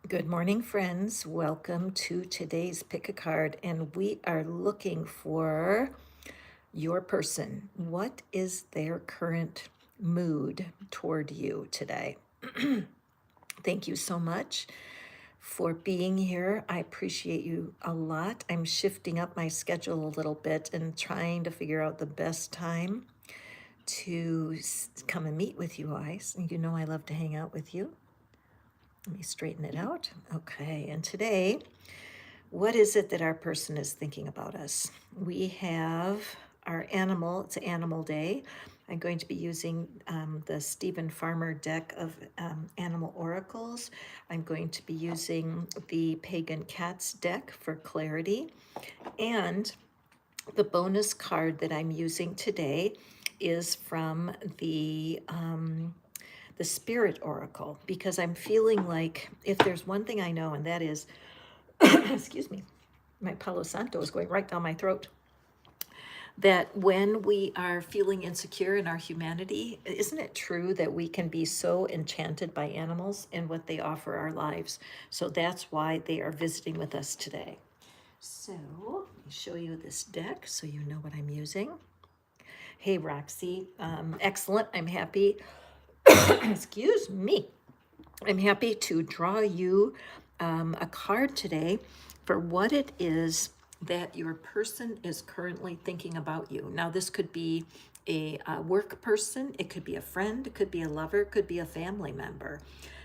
Good morning, friends. Welcome to today's Pick a Card, and we are looking for your person. What is their current mood toward you today? Thank you so much for being here. I appreciate you a lot. I'm shifting up my schedule a little bit and trying to figure out the best time to come and meet with you guys. You know I love to hang out with you. Let me straighten it out. Okay, and today, what is it that our person is thinking about us? We have our animal, it's Animal Day. I'm going to be using the Stephen Farmer deck of animal oracles. I'm going to be using the Pagan Cats deck for clarity. And the bonus card that I'm using today is from the Spirit Oracle, because I'm feeling like if there's one thing I know, and that is, excuse me, my Palo Santo is going right down my throat, that when we are feeling insecure in our humanity, isn't it true that we can be so enchanted by animals and what they offer our lives? So that's why they are visiting with us today. So let me show you this deck so you know what I'm using. Hey, Roxy. Excellent. I'm happy. Excuse me. I'm happy to draw you a card today for what it is that your person is currently thinking about you. Now, this could be a work person, it could be a friend, it could be a lover, it could be a family member.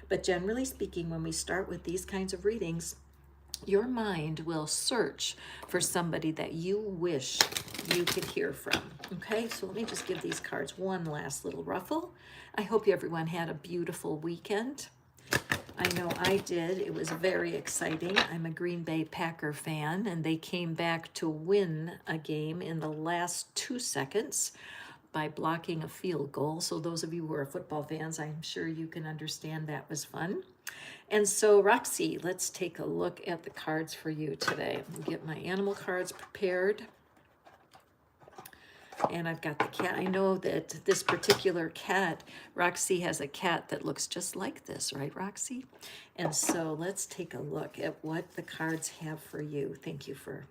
But generally speaking, when we start with these kinds of readings, your mind will search for somebody that you wish you could hear from. Okay, so let me just give these cards one last little ruffle. I hope everyone had a beautiful weekend. I know I did. It was very exciting. I'm a Green Bay Packer fan, and they came back to win a game in the last 2 seconds by blocking a field goal. So those of you who are football fans, I'm sure you can understand that was fun. And so, Roxy, let's take a look at the cards for you today. I'll get my animal cards prepared. And I've got the cat. I know that this particular cat, Roxy has a cat that looks just like this, right, Roxy? And so let's take a look at what the cards have for you. Thank you for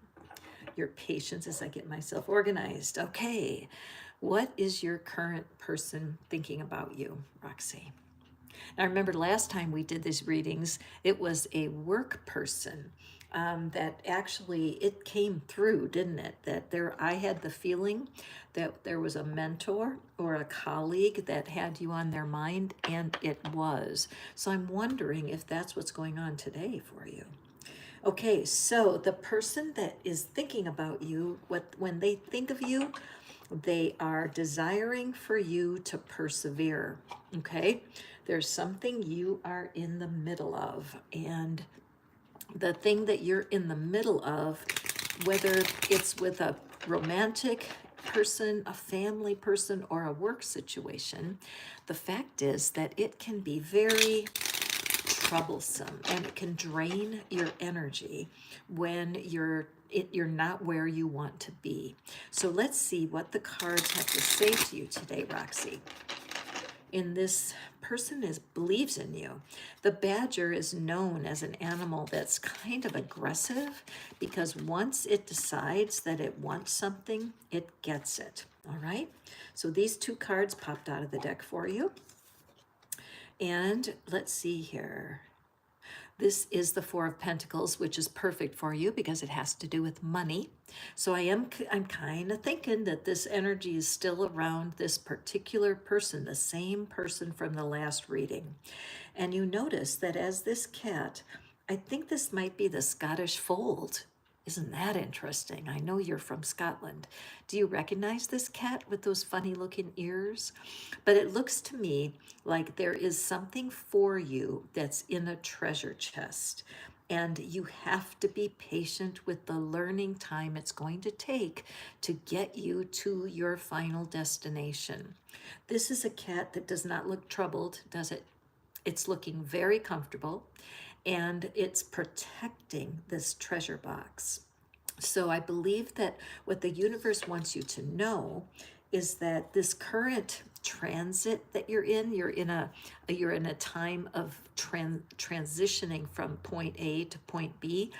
your patience as I get myself organized. Okay, what is your current person thinking about you, Roxy? Now, I remember last time we did these readings, it was a work person that actually it came through, didn't it? That I had the feeling that there was a mentor or a colleague that had you on their mind, and it was. So I'm wondering if that's what's going on today for you. Okay, so the person that is thinking about you, when they think of you, they are desiring for you to persevere. Okay, there's something you are in the middle of, and the thing that you're in the middle of, whether it's with a romantic person, a family person, or a work situation, the fact is that it can be very troublesome and it can drain your energy when you're not where you want to be. So let's see what the cards have to say to you today, Roxy. In this person believes in you. The badger is known as an animal that's kind of aggressive because once it decides that it wants something, it gets it. All right. So these two cards popped out of the deck for you. And let's see here. This is the Four of Pentacles, which is perfect for you because it has to do with money. So I'm kind of thinking that this energy is still around this particular person, the same person from the last reading. And you notice that as this cat, I think this might be the Scottish fold. Isn't that interesting? I know you're from Scotland. Do you recognize this cat with those funny looking ears? But it looks to me like there is something for you that's in a treasure chest. And you have to be patient with the learning time it's going to take to get you to your final destination. This is a cat that does not look troubled, does it? It's looking very comfortable, and it's protecting this treasure box. So I believe that what the universe wants you to know is that this current transit that you're in. You're in a time of transitioning from point A to point B,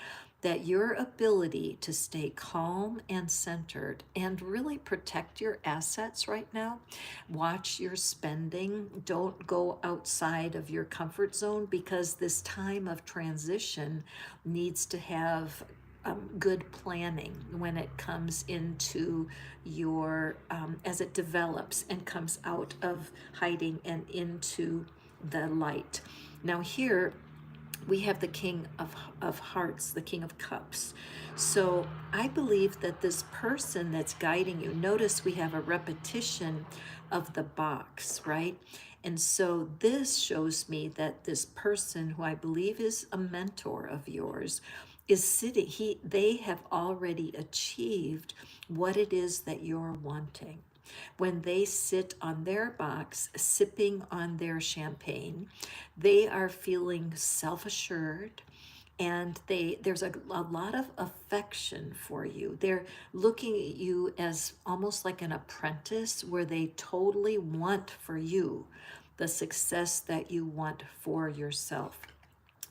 that your ability to stay calm and centered and really protect your assets right now, watch your spending, don't go outside of your comfort zone, because this time of transition needs to have good planning when it comes into your, as it develops and comes out of hiding and into the light. Now here, we have the King of Hearts, the King of Cups. So I believe that this person that's guiding you, notice we have a repetition of the box, right? And so this shows me that this person, who I believe is a mentor of yours, is sitting, they have already achieved what it is that you're wanting. When they sit on their box, sipping on their champagne, they are feeling self-assured, and there's a lot of affection for you. They're looking at you as almost like an apprentice, where they totally want for you the success that you want for yourself.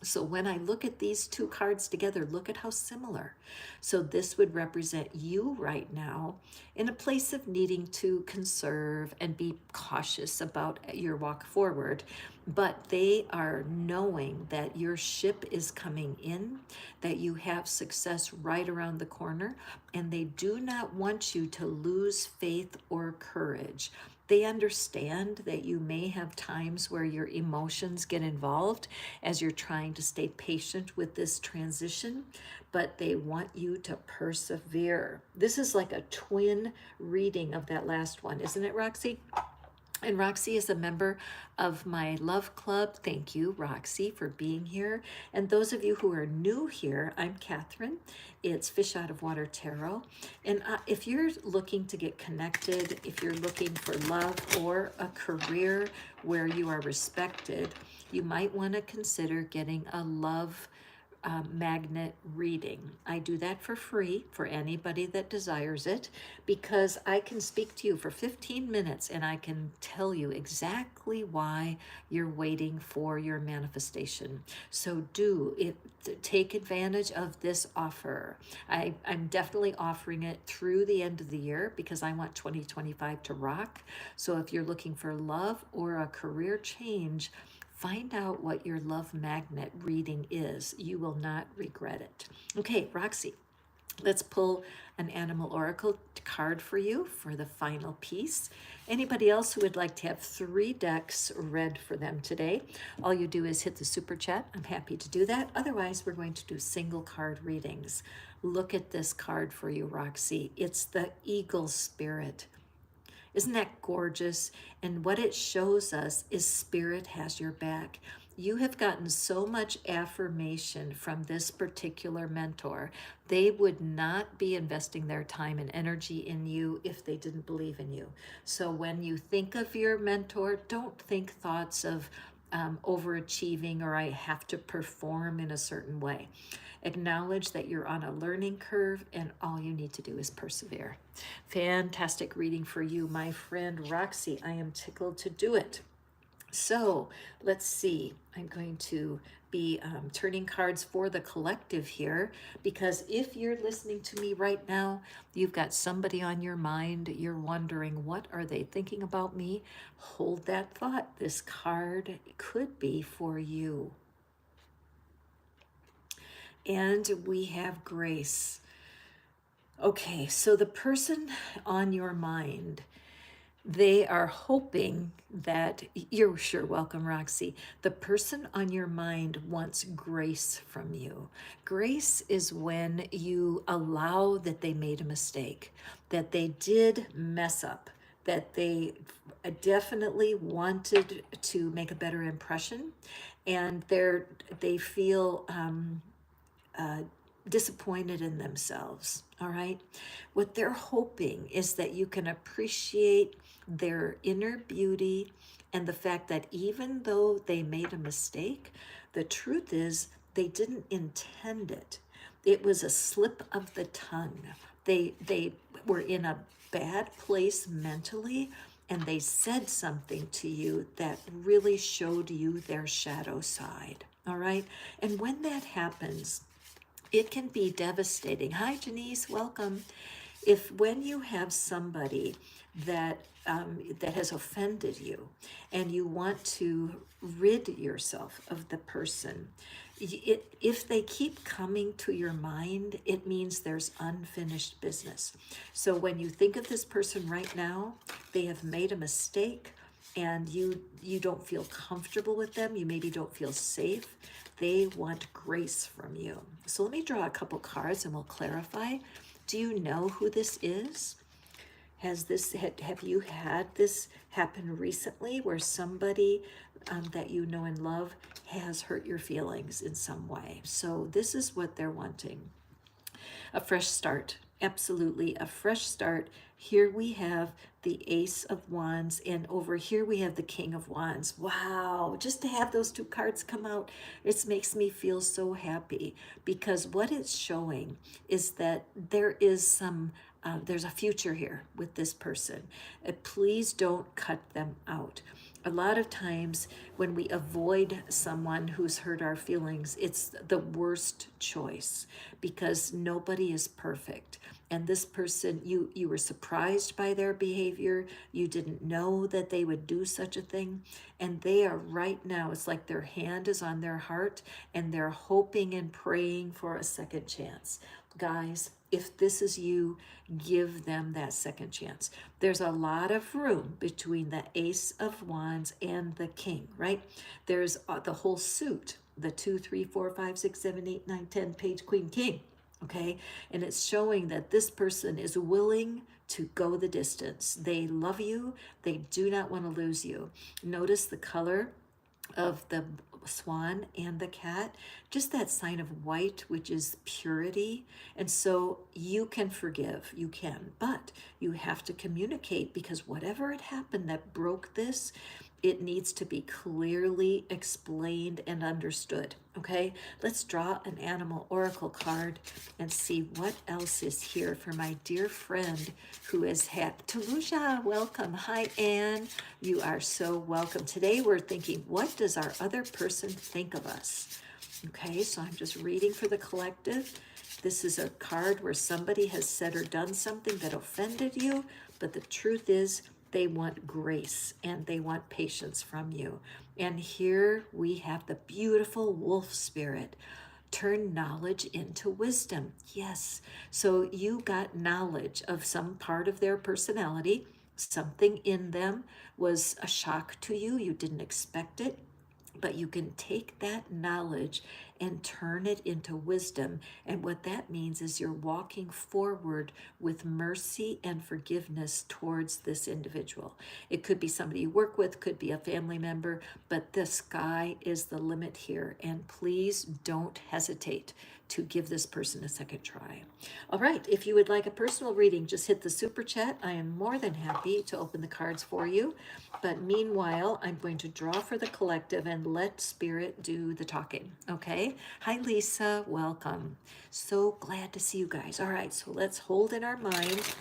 So when I look at these two cards together, look at how similar. So this would represent you right now in a place of needing to conserve and be cautious about your walk forward. But they are knowing that your ship is coming in, that you have success right around the corner, and they do not want you to lose faith or courage. They understand that you may have times where your emotions get involved as you're trying to stay patient with this transition, but they want you to persevere. This is like a twin reading of that last one, isn't it, Roxy? And Roxy is a member of my love club. Thank you, Roxy, for being here. And those of you who are new here, I'm Catherine. It's Fish Out of Water Tarot. And if you're looking to get connected, if you're looking for love or a career where you are respected, you might want to consider getting a love magnet reading. I do that for free for anybody that desires it, because I can speak to you for 15 minutes and I can tell you exactly why you're waiting for your manifestation. So take advantage of this offer. I'm definitely offering it through the end of the year, because I want 2025 to rock. So if you're looking for love or a career change, find out what your love magnet reading is. You will not regret it. Okay, Roxy, let's pull an animal oracle card for you for the final piece. Anybody else who would like to have 3 decks read for them today, all you do is hit the super chat. I'm happy to do that. Otherwise, we're going to do single card readings. Look at this card for you, Roxy. It's the Eagle Spirit. Isn't that gorgeous? And what it shows us is Spirit has your back. You have gotten so much affirmation from this particular mentor. They would not be investing their time and energy in you if they didn't believe in you. So when you think of your mentor, don't think thoughts of overachieving or I have to perform in a certain way. Acknowledge that you're on a learning curve, and all you need to do is persevere. Fantastic reading for you, my friend Roxy. I am tickled to do it. So let's see. I'm going to be turning cards for the collective here, because if you're listening to me right now, you've got somebody on your mind. You're wondering, what are they thinking about me? Hold that thought. This card could be for you. And we have Grace. Okay, so the person on your mind, they are hoping that you're sure welcome, Roxy. The person on your mind wants grace from you. Grace is when you allow that they made a mistake, that they did mess up, that they definitely wanted to make a better impression, and they feel disappointed in themselves. All right. What they're hoping is that you can appreciate their inner beauty and the fact that even though they made a mistake, the truth is they didn't intend it. It was a slip of the tongue. They were in a bad place mentally, and they said something to you that really showed you their shadow side. All right. And when that happens, it can be devastating. Hi, Janice, welcome. If when you have somebody that that has offended you, and you want to rid yourself of the person, if they keep coming to your mind, it means there's unfinished business. So when you think of this person right now, they have made a mistake, and you don't feel comfortable with them, you maybe don't feel safe, they want grace from you. So let me draw a couple cards and we'll clarify. Do you know who this is? Have you had this happen recently, where somebody that you know and love has hurt your feelings in some way? So this is what they're wanting. A fresh start. Absolutely, a fresh start. Here we have the Ace of Wands, and over here we have the King of Wands. Wow, just to have those two cards come out, it makes me feel so happy, because what it's showing is that there is there's a future here with this person. Please don't cut them out. A lot of times when we avoid someone who's hurt our feelings, it's the worst choice, because nobody is perfect. And this person, you were surprised by their behavior. You didn't know that they would do such a thing. And they are right now, it's like their hand is on their heart, and they're hoping and praying for a second chance. Guys, if this is you, give them that second chance. There's a lot of room between the Ace of Wands and the King, right? There's the whole suit, the 2, 3, 4, 5, 6, 7, 8, 9, 10 page Queen King, okay? And it's showing that this person is willing to go the distance. They love you. They do not want to lose you. Notice the color of the swan and the cat, just that sign of white, which is purity. And so you can forgive, you can, but you have to communicate, because whatever had happened that broke this, it needs to be clearly explained and understood. Okay, let's draw an animal oracle card and see what else is here for my dear friend who has had Talusha. Welcome. Hi, Anne. You are so welcome. Today we're thinking, what does our other person think of us? Okay, so I'm just reading for the collective. This is a card where somebody has said or done something that offended you, but the truth is they want grace and they want patience from you. And here we have the beautiful wolf spirit. Turn knowledge into wisdom. Yes. So you got knowledge of some part of their personality. Something in them was a shock to you. You didn't expect it. But you can take that knowledge and turn it into wisdom. And what that means is you're walking forward with mercy and forgiveness towards this individual. It could be somebody you work with, could be a family member, but the sky is the limit here. And please don't hesitate to give this person a second try. All right, if you would like a personal reading, just hit the super chat. I am more than happy to open the cards for you. But meanwhile, I'm going to draw for the collective and let Spirit do the talking, okay? Hi, Lisa, welcome. So glad to see you guys. All right, so let's hold in our mind.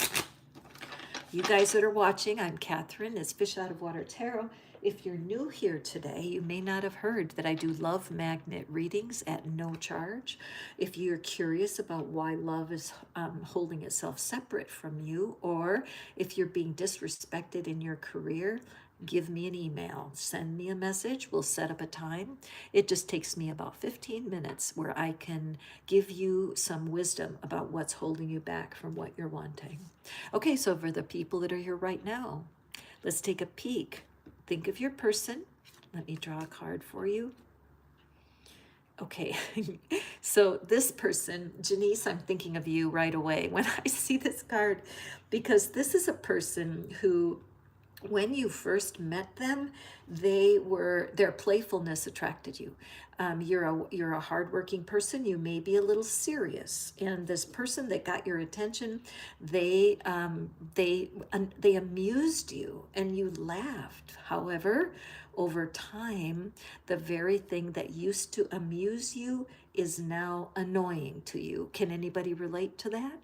You guys that are watching, I'm Catherine, it's Fish Out of Water Tarot. If you're new here today, you may not have heard that I do love magnet readings at no charge. If you're curious about why love is holding itself separate from you, or if you're being disrespected in your career, give me an email, send me a message, we'll set up a time. It just takes me about 15 minutes where I can give you some wisdom about what's holding you back from what you're wanting. Okay, so for the people that are here right now, let's take a peek. Think of your person. Let me draw a card for you. Okay, so this person, Janice, I'm thinking of you right away when I see this card, because this is a person who, when you first met them, their playfulness attracted you. You're a hardworking person. You may be a little serious, and this person that got your attention, they amused you, and you laughed. However, over time, the very thing that used to amuse you is now annoying to you. Can anybody relate to that?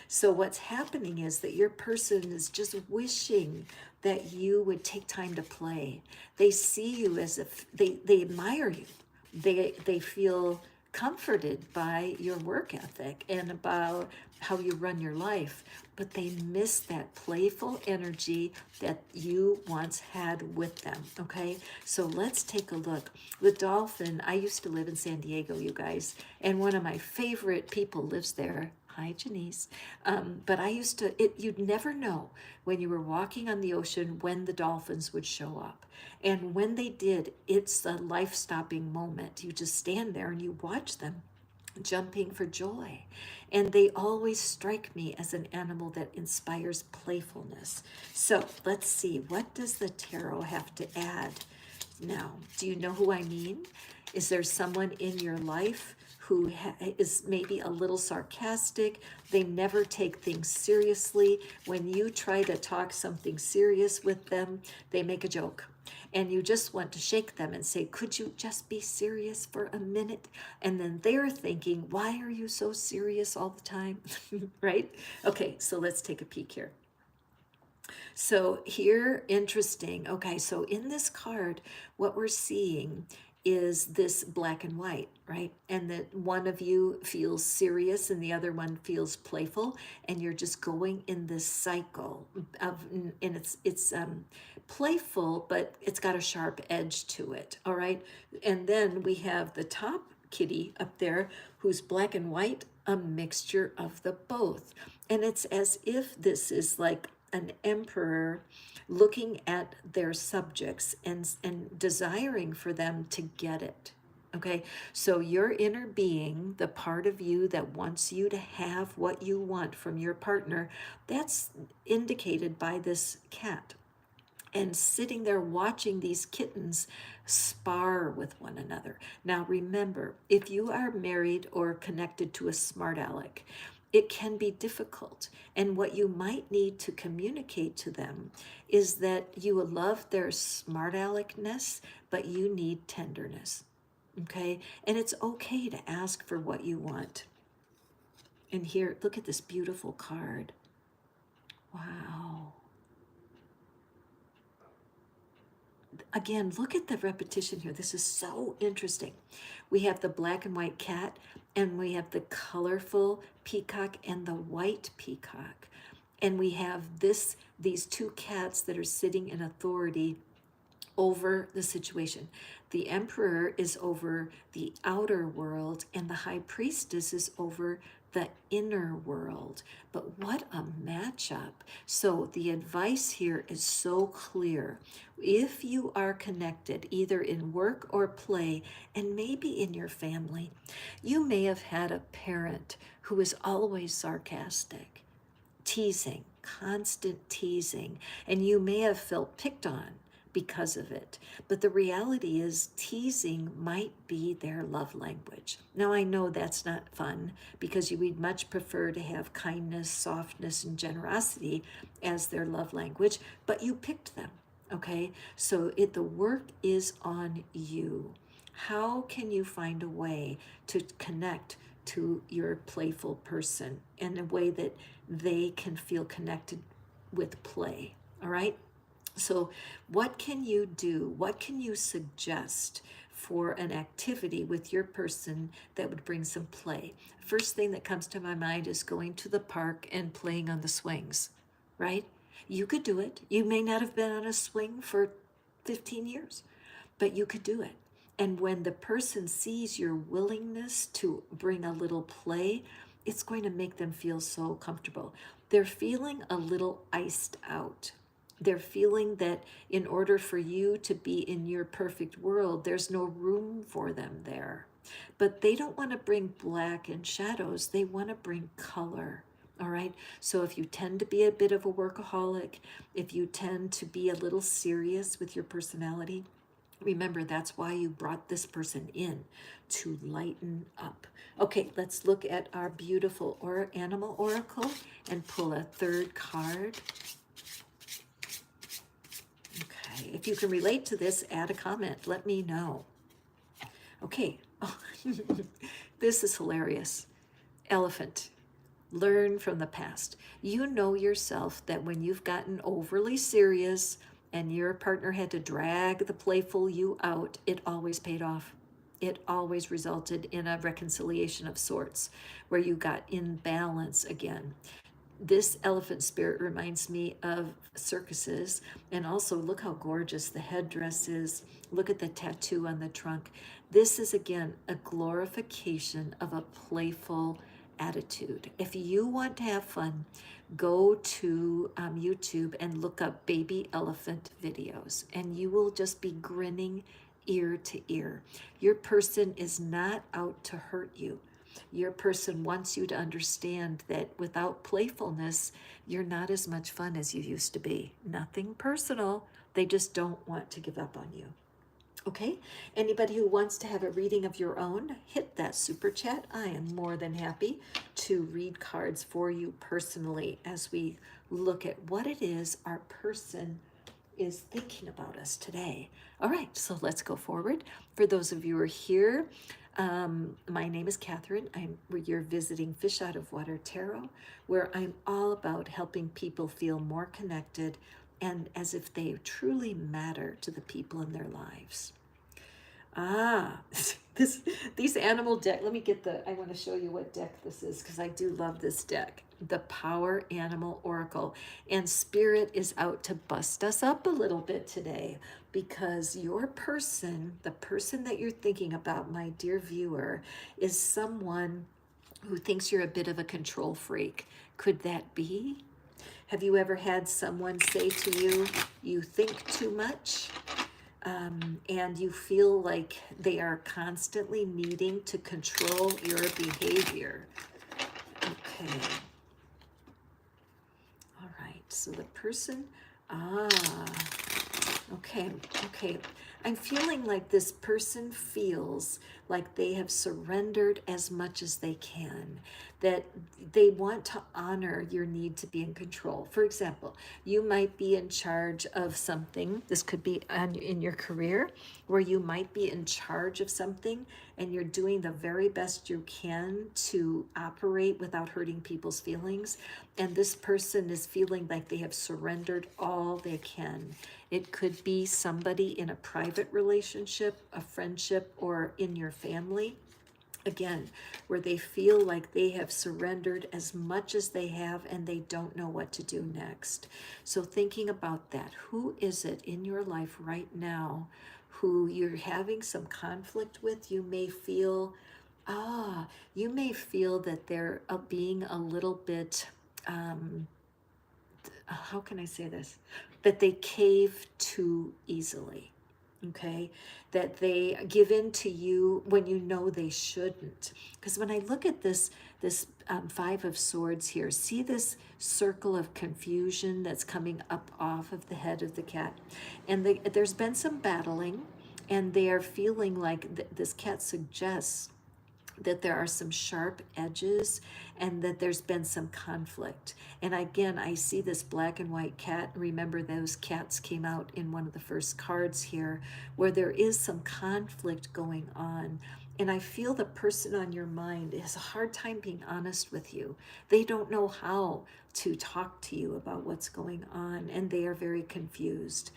So what's happening is that your person is just wishing that you would take time to play. They see you as if they admire you. They feel comforted by your work ethic and about how you run your life, but they miss that playful energy that you once had with them. Okay, so let's take a look. The dolphin, I used to live in San Diego, you guys, and one of my favorite people lives there. Hi, Janice. But I used to, you'd never know when you were walking on the ocean when the dolphins would show up. And when they did, it's a life-stopping moment. You just stand there and you watch them jumping for joy. And they always strike me as an animal that inspires playfulness. So let's see, what does the tarot have to add? Now, do you know who I mean? Is there someone in your life who is maybe a little sarcastic? They never take things seriously. When you try to talk something serious with them, they make a joke. And you just want to shake them and say, could you just be serious for a minute? And then they're thinking, why are you so serious all the time? Right? Okay, so let's take a peek here. So here, interesting. Okay, so in this card, what we're seeing is this black and white, right? And that one of you feels serious and the other one feels playful, and you're just going in this cycle of, and it's playful, but it's got a sharp edge to it, all right? And then we have the top kitty up there who's black and white, a mixture of the both. And it's as if this is like an emperor looking at their subjects and desiring for them to get it. Okay, so your inner being, the part of you that wants you to have what you want from your partner, that's indicated by this cat. And sitting there watching these kittens spar with one another. Now remember, if you are married or connected to a smart aleck, it can be difficult. And what you might need to communicate to them is that you love their smart aleckness, but you need tenderness. Okay? And it's okay to ask for what you want. And here, look at this beautiful card. Wow. Again, look at the repetition here. This is so interesting. We have the black and white cat, and we have the colorful peacock and the white peacock. And we have these two cats that are sitting in authority over the situation. The emperor is over the outer world, and the high priestess is over the inner world. But what a matchup. So the advice here is so clear. If you are connected either in work or play, and maybe in your family, you may have had a parent who is always sarcastic, teasing, constant teasing, and you may have felt picked on because of it. But the reality is teasing might be their love language. Now I know that's not fun because you would much prefer to have kindness, softness, and generosity as their love language, but you picked them, okay? So the work is on you. How can you find a way to connect to your playful person in a way that they can feel connected with play, all right? So what can you do? What can you suggest for an activity with your person that would bring some play? First thing that comes to my mind is going to the park and playing on the swings, right? You could do it. You may not have been on a swing for 15 years, but you could do it. And when the person sees your willingness to bring a little play, it's going to make them feel so comfortable. They're feeling a little iced out. They're feeling that in order for you to be in your perfect world, there's no room for them there. But they don't want to bring black and shadows. They want to bring color. All right. So if you tend to be a bit of a workaholic, if you tend to be a little serious with your personality, remember that's why you brought this person in, to lighten up. Okay, let's look at our beautiful animal oracle and pull a third card. Okay, if you can relate to this, add a comment. Let me know. Okay, oh, this is hilarious. Elephant. Learn from the past. You know yourself that when you've gotten overly serious and your partner had to drag the playful you out, it always paid off. It always resulted in a reconciliation of sorts where you got in balance again. This elephant spirit reminds me of circuses, and also look how gorgeous the headdress is. Look at the tattoo on the trunk. This is again a glorification of a playful attitude. If you want to have fun, go to YouTube and look up baby elephant videos, and you will just be grinning ear to ear. Your person is not out to hurt you. Your person wants you to understand that without playfulness, you're not as much fun as you used to be. Nothing personal. They just don't want to give up on you. Okay, anybody who wants to have a reading of your own, hit that super chat. I am more than happy to read cards for you personally as we look at what it is our person is thinking about us today. All right, so let's go forward. For those of you who are here, my name is Catherine. You're visiting Fish Out of Water Tarot, where I'm all about helping people feel more connected and as if they truly matter to the people in their lives. These animal deck, I want to show you what deck this is because I do love this deck. The Power Animal Oracle. And Spirit is out to bust us up a little bit today because your person, the person that you're thinking about, my dear viewer, is someone who thinks you're a bit of a control freak. Could that be? Have you ever had someone say to you, you think too much? And you feel like they are constantly needing to control your behavior. Okay. All right, so the person, okay. I'm feeling like this person feels like they have surrendered as much as they can, that they want to honor your need to be in control. For example, you might be in charge of something. This could be in your career where you might be in charge of something and you're doing the very best you can to operate without hurting people's feelings. And this person is feeling like they have surrendered all they can. It could be somebody in a private relationship, a friendship, or in your family. Again, where they feel like they have surrendered as much as they have and they don't know what to do next. So thinking about that, who is it in your life right now who you're having some conflict with? You may feel, that they're being a little bit, how can I say this? That they cave too easily. Okay, that they give in to you when you know they shouldn't. Because when I look at this Five of Swords here, see this circle of confusion that's coming up off of the head of the cat, and there's been some battling, and they are feeling like this cat suggests that there are some sharp edges and that there's been some conflict. And again, I see this black and white cat. Remember, those cats came out in one of the first cards here, where there is some conflict going on. And I feel the person on your mind has a hard time being honest with you. They don't know how to talk to you about what's going on, and they are very confused.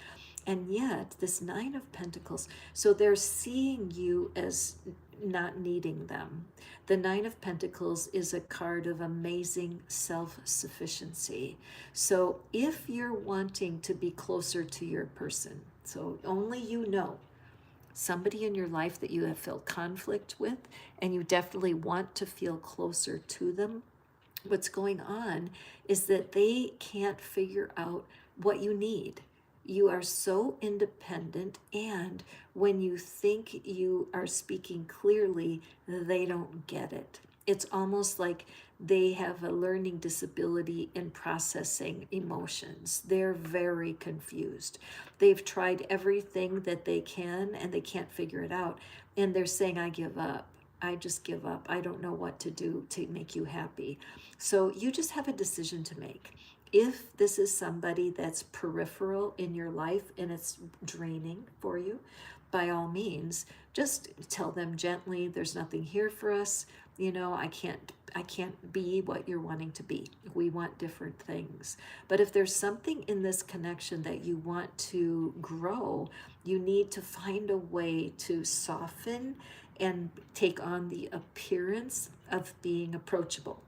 And yet, this Nine of Pentacles, so they're seeing you as not needing them. The Nine of Pentacles is a card of amazing self-sufficiency. So if you're wanting to be closer to your person, so only you know, somebody in your life that you have felt conflict with, and you definitely want to feel closer to them, what's going on is that they can't figure out what you need. You are so independent, and when you think you are speaking clearly, they don't get it. It's almost like they have a learning disability in processing emotions. They're very confused. They've tried everything that they can, and they can't figure it out. And they're saying, I give up. I just give up. I don't know what to do to make you happy. So you just have a decision to make. If this is somebody that's peripheral in your life and it's draining for you, by all means, just tell them gently, there's nothing here for us. You know, I can't be what you're wanting to be. We want different things. But if there's something in this connection that you want to grow, you need to find a way to soften and take on the appearance of being approachable.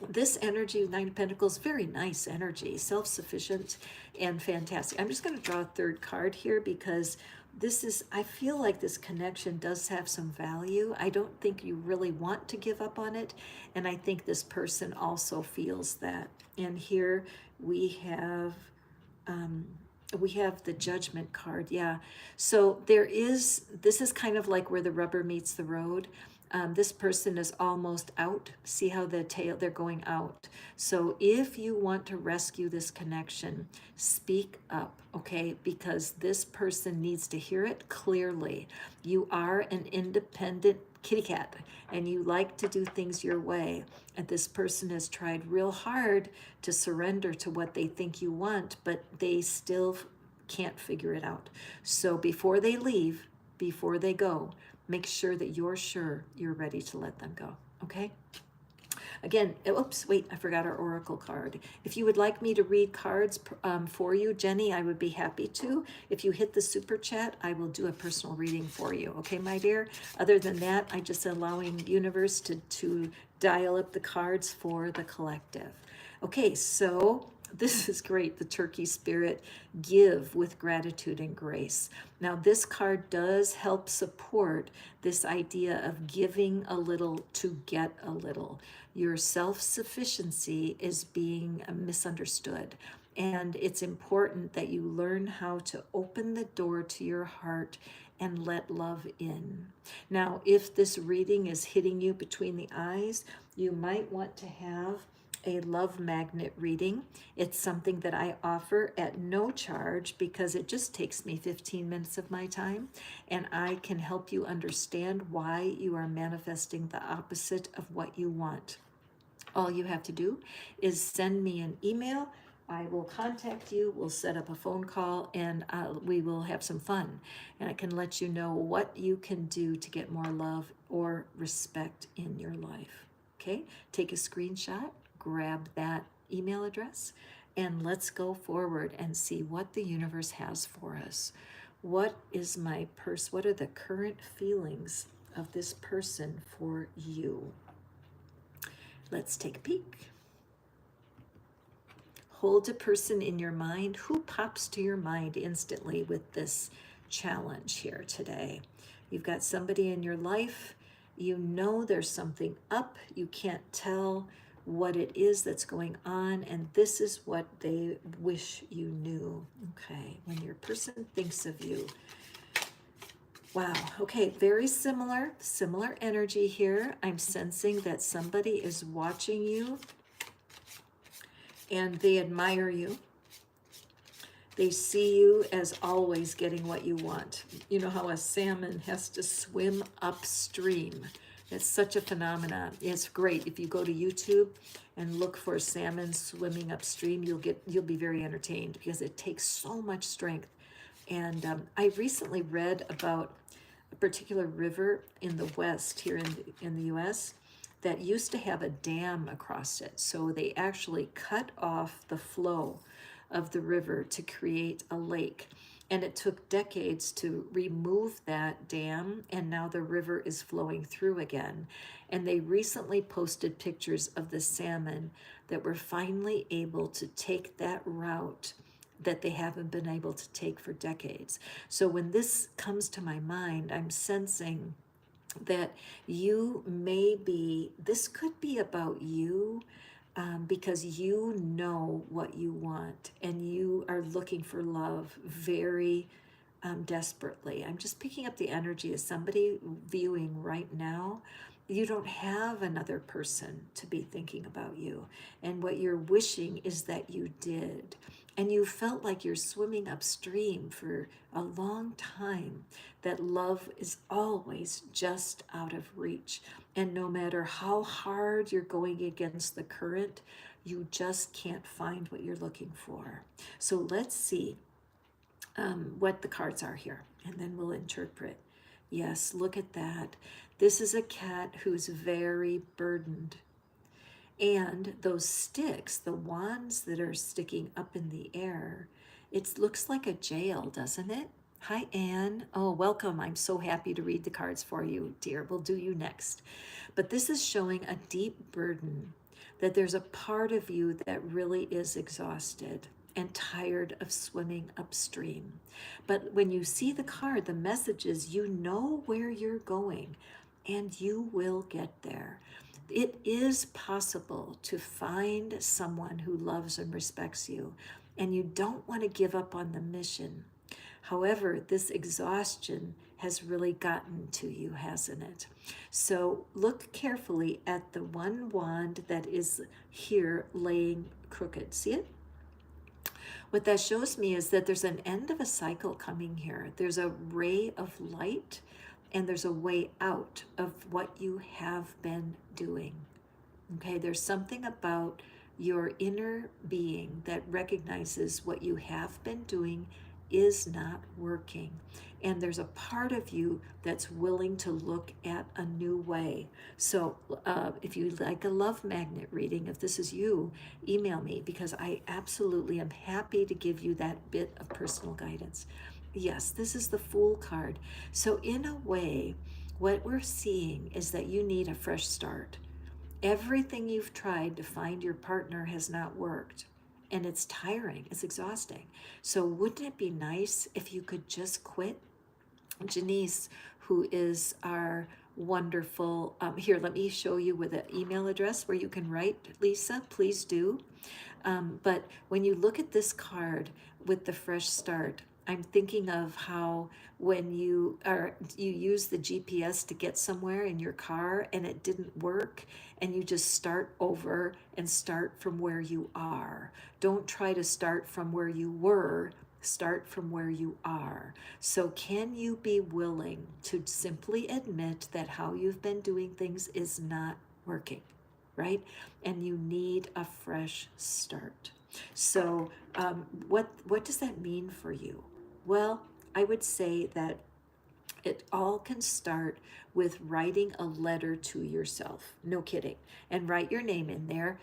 This energy, Nine of Pentacles, very nice energy, self-sufficient and fantastic. I'm just going to draw a third card here because this is, I feel like this connection does have some value. I don't think you really want to give up on it. And I think this person also feels that. And here we have the Judgment card. Yeah. So this is kind of like where the rubber meets the road. This person is almost out. See how they're going out. So if you want to rescue this connection, speak up, okay? Because this person needs to hear it clearly. You are an independent kitty cat and you like to do things your way. And this person has tried real hard to surrender to what they think you want, but they still can't figure it out. So before they leave, before they go, make sure that you're sure you're ready to let them go, okay? Again, oops, wait, I forgot our oracle card. If you would like me to read cards for you, Jenny, I would be happy to. If you hit the super chat, I will do a personal reading for you, okay, my dear? Other than that, I'm just allowing the universe to dial up the cards for the collective. Okay, so this is great, the turkey spirit, give with gratitude and grace. Now, this card does help support this idea of giving a little to get a little. Your self-sufficiency is being misunderstood. And it's important that you learn how to open the door to your heart and let love in. Now, if this reading is hitting you between the eyes, you might want to have a love magnet reading. It's something that I offer at no charge because it just takes me 15 minutes of my time, and I can help you understand why you are manifesting the opposite of what you want. All you have to do is send me an email. I will contact you, we'll set up a phone call, and we will have some fun. And I can let you know what you can do to get more love or respect in your life. Okay, take a screenshot, grab that email address, and let's go forward and see what the universe has for us. What is what are the current feelings of this person for you? Let's take a peek. Hold a person in your mind. Who pops to your mind instantly with this challenge here today? You've got somebody in your life. You know there's something up. You can't tell what it is that's going on, and this is what they wish you knew. Okay, when your person thinks of you. Wow, okay, very similar energy here. I'm sensing that somebody is watching you and they admire you. They see you as always getting what you want. You know how a salmon has to swim upstream. It's such a phenomenon. It's great. If you go to YouTube and look for salmon swimming upstream, you'll be very entertained because it takes so much strength. And I recently read about a particular river in the West here in the US that used to have a dam across it. So they actually cut off the flow of the river to create a lake. And it took decades to remove that dam, and now the river is flowing through again. And they recently posted pictures of the salmon that were finally able to take that route that they haven't been able to take for decades. So when this comes to my mind, I'm sensing that this could be about you, because you know what you want and you are looking for love very desperately. I'm just picking up the energy of somebody viewing right now. You don't have another person to be thinking about you. And what you're wishing is that you did. And you felt like you're swimming upstream for a long time, that love is always just out of reach. And no matter how hard you're going against the current, you just can't find what you're looking for. So let's see what the cards are here, and then we'll interpret. Yes, look at that. This is a cat who's very burdened. And those sticks, the wands that are sticking up in the air, it looks like a jail, doesn't it? Hi, Anne. Oh, welcome. I'm so happy to read the cards for you, dear. We'll do you next. But this is showing a deep burden, that there's a part of you that really is exhausted and tired of swimming upstream. But when you see the card, the message is you know where you're going and you will get there. It is possible to find someone who loves and respects you, and you don't want to give up on the mission. However, this exhaustion has really gotten to you, hasn't it? So look carefully at the one wand that is here laying crooked. See it? What that shows me is that there's an end of a cycle coming here. There's a ray of light and there's a way out of what you have been doing. Okay, there's something about your inner being that recognizes what you have been doing is not working. And there's a part of you that's willing to look at a new way. So if you like a love magnet reading, if this is you, email me because I absolutely am happy to give you that bit of personal guidance. Yes, this is the Fool card. So in a way, what we're seeing is that you need a fresh start. Everything you've tried to find your partner has not worked. And it's tiring, it's exhausting. So wouldn't it be nice if you could just quit? Janice, who is our wonderful, here, let me show you with an email address where you can write, Lisa, please do. But when you look at this card with the fresh start, I'm thinking of how when you use the GPS to get somewhere in your car and it didn't work and you just start over and start from where you are. Don't try to start from where you were, start from where you are. So can you be willing to simply admit that how you've been doing things is not working, right? And you need a fresh start. So what does that mean for you? Well, I would say that it all can start with writing a letter to yourself. No kidding. And write your name in there,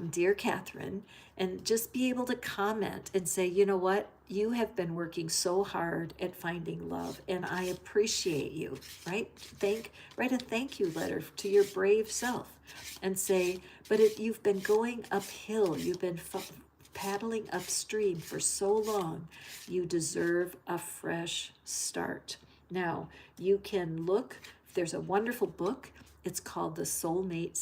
Dear Catherine, and just be able to comment and say, you know what? You have been working so hard at finding love, and I appreciate you, right? Write a thank you letter to your brave self and say, but you've been going uphill. You've been paddling upstream for so long. You deserve a fresh start. Now, you can look, there's a wonderful book. It's called The Soulmate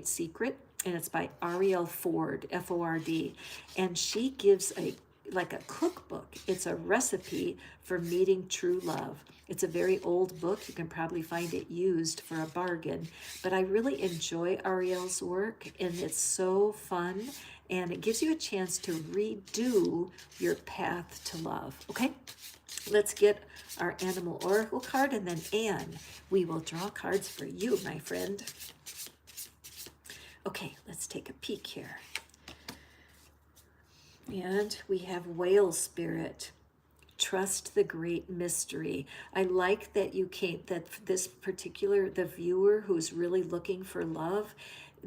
Secret, and it's by Ariel Ford, Ford, and she gives like a cookbook. It's a recipe for meeting true love. It's a very old book. You can probably find it used for a bargain, but I really enjoy Ariel's work, and it's so fun, and it gives you a chance to redo your path to love. Okay? Let's get our animal oracle card, and then Anne, we will draw cards for you, my friend. Okay, let's take a peek here. And we have whale spirit. Trust the great mystery. I like that the viewer who's really looking for love,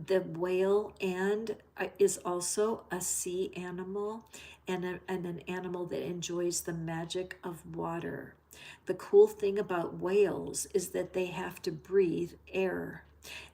the whale and is also a sea animal and an animal that enjoys the magic of water. The cool thing about whales is that they have to breathe air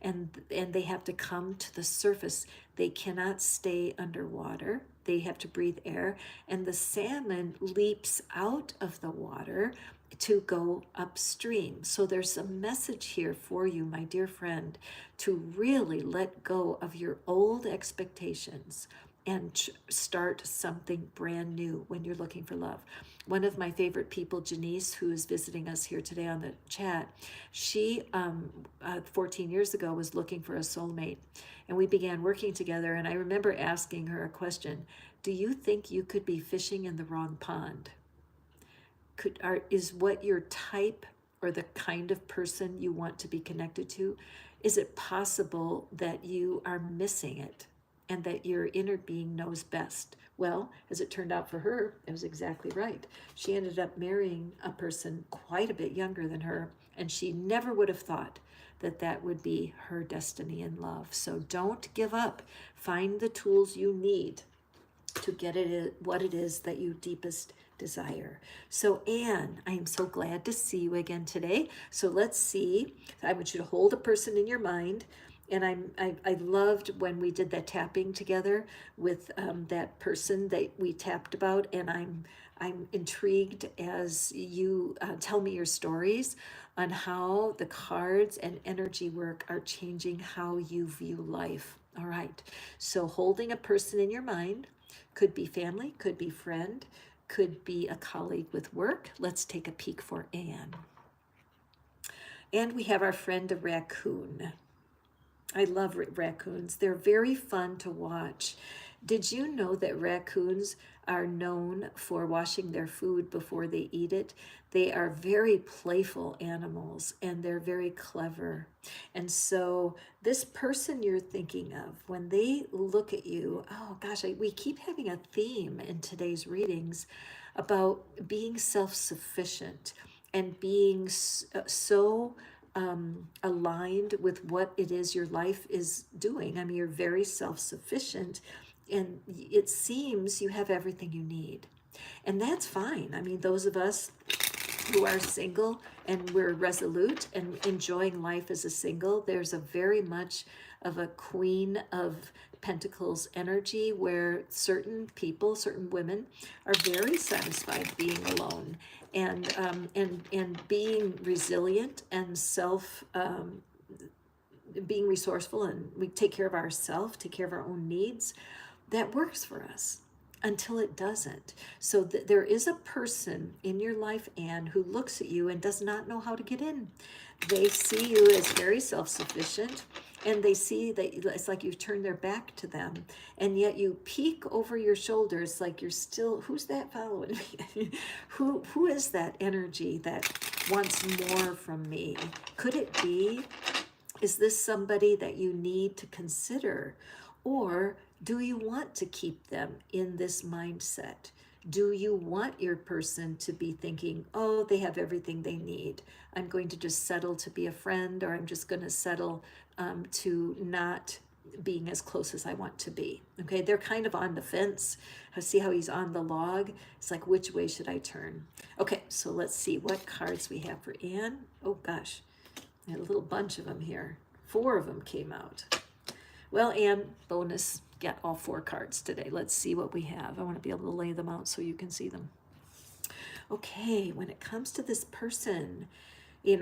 and they have to come to the surface. They cannot stay underwater. They have to breathe air, and the salmon leaps out of the water to go upstream. So there's a message here for you, my dear friend, to really let go of your old expectations and start something brand new when you're looking for love. One of my favorite people, Janice, who is visiting us here today on the chat, she 14 years ago was looking for a soulmate, and we began working together, and I remember asking her a question: do you think you could be fishing in the wrong pond? Is what your type or the kind of person you want to be connected to, is it possible that you are missing it and that your inner being knows best Well, as it turned out for her, it was exactly right. She ended up marrying a person quite a bit younger than her, and she never would have thought that that would be her destiny in love. So don't give up. Find the tools you need to get it what it is that you deepest desire. So Anne, I am so glad to see you again today. So let's see. I want you to hold a person in your mind. And I loved when we did that tapping together with that person that we tapped about. And I'm intrigued as you tell me your stories on how the cards and energy work are changing how you view life. All right. So holding a person in your mind, could be family, could be friend, could be a colleague with work. Let's take a peek for Anne. And we have our friend, a raccoon. I love raccoons. They're very fun to watch. Did you know that raccoons are known for washing their food before they eat it? They are very playful animals and they're very clever. And so this person you're thinking of, when they look at you, oh gosh, we keep having a theme in today's readings about being self-sufficient and being so aligned with what it is your life is doing. I mean, you're very self-sufficient and it seems you have everything you need. And that's fine. I mean, those of us who are single and we're resolute and enjoying life as a single, there's a very much of a Queen of Pentacles energy where certain people, certain women are very satisfied being alone and being resilient and being resourceful, and we take care of ourselves, take care of our own needs. That works for us until it doesn't. So there is a person in your life, Anne, who looks at you and does not know how to get in. They see you as very self-sufficient, and they see that it's like you've turned their back to them, and yet you peek over your shoulders like you're still, who's that following me? who is that energy that wants more from me? Could it be, is this somebody that you need to consider? Or do you want to keep them in this mindset? Do you want your person to be thinking, oh, they have everything they need. I'm going to just settle to be a friend, or I'm just going to settle to not being as close as I want to be. Okay, they're kind of on the fence. See how he's on the log? It's like, which way should I turn? Okay, so let's see what cards we have for Anne. Oh gosh, I had a little bunch of them here. 4 of them came out. Well, Anne, bonus, get all 4 cards today. Let's see what we have. I want to be able to lay them out so you can see them. Okay, when it comes to this person,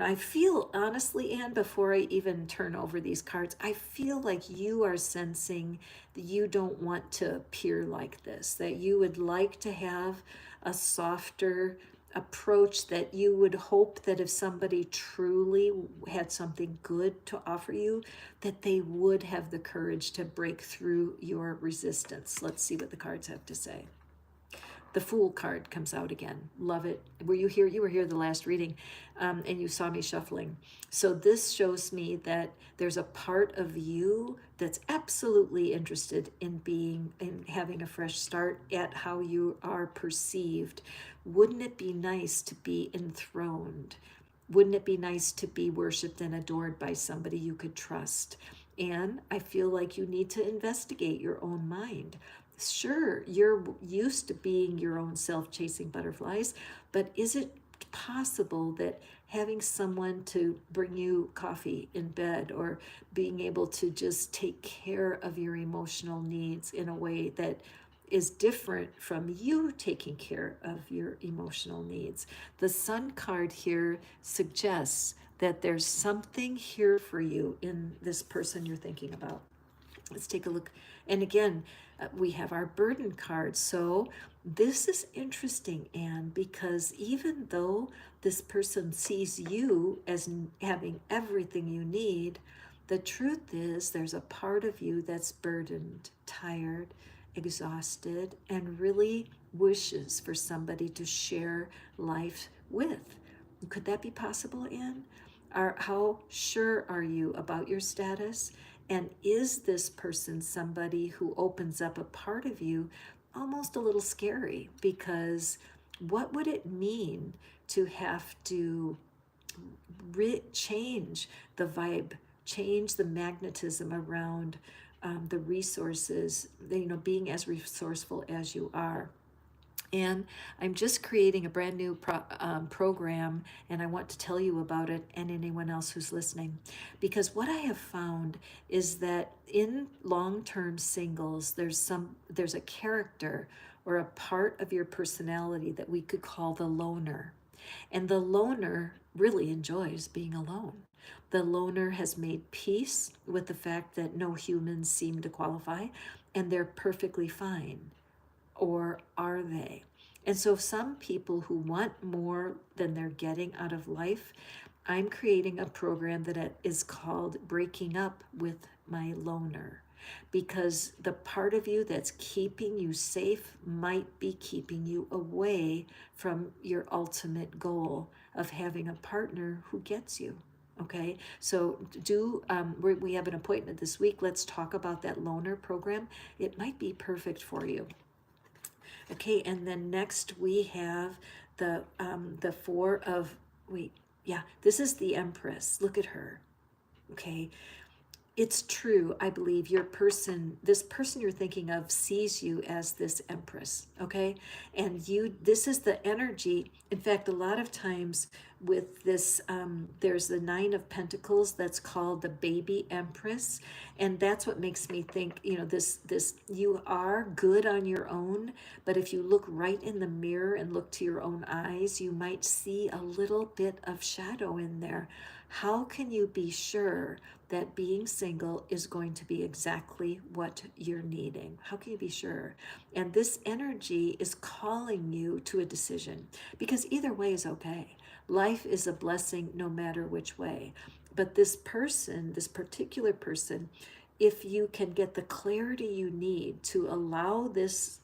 I feel, honestly, Anne, before I even turn over these cards, I feel like you are sensing that you don't want to appear like this, that you would like to have a softer approach, that you would hope that if somebody truly had something good to offer you, that they would have the courage to break through your resistance. Let's see what the cards have to say. The Fool card comes out again. Love it. Were you here? You were here the last reading, and you saw me shuffling. So this shows me that there's a part of you that's absolutely interested in having a fresh start at how you are perceived. Wouldn't it be nice to be enthroned? Wouldn't it be nice to be worshipped and adored by somebody you could trust? And I feel like you need to investigate your own mind. Sure, you're used to being your own self chasing butterflies, but is it possible that having someone to bring you coffee in bed, or being able to just take care of your emotional needs in a way that is different from you taking care of your emotional needs? The Sun card here suggests that there's something here for you in this person you're thinking about. Let's take a look. And again, we have our burden card. So this is interesting, Anne, because even though this person sees you as having everything you need, the truth is there's a part of you that's burdened, tired, exhausted, and really wishes for somebody to share life with. Could that be possible, Anne? How sure are you about your status? And is this person somebody who opens up a part of you almost a little scary, because what would it mean to have to change the vibe, change the magnetism around the resources, being as resourceful as you are. And I'm just creating a brand new program, and I want to tell you about it and anyone else who's listening. Because what I have found is that in long-term singles, there's a character or a part of your personality that we could call the loner. And the loner really enjoys being alone. The loner has made peace with the fact that no humans seem to qualify, and they're perfectly fine. Or are they? And so some people who want more than they're getting out of life, I'm creating a program that is called Breaking Up with My Loner. Because the part of you that's keeping you safe might be keeping you away from your ultimate goal of having a partner who gets you. Okay, so we have an appointment this week. Let's talk about that loner program. It might be perfect for you. Okay, and then next we have the four of, this is the Empress. Look at her. Okay, it's true. I believe this person you're thinking of sees you as this Empress, okay? And this is the energy. In fact, a lot of times with this, there's the Nine of Pentacles that's called the baby Empress. And that's what makes me think, you are good on your own, but if you look right in the mirror and look to your own eyes, you might see a little bit of shadow in there. How can you be sure that being single is going to be exactly what you're needing? How can you be sure? And this energy is calling you to a decision, because either way is okay. Life is a blessing no matter which way. But this particular person, if you can get the clarity you need to allow this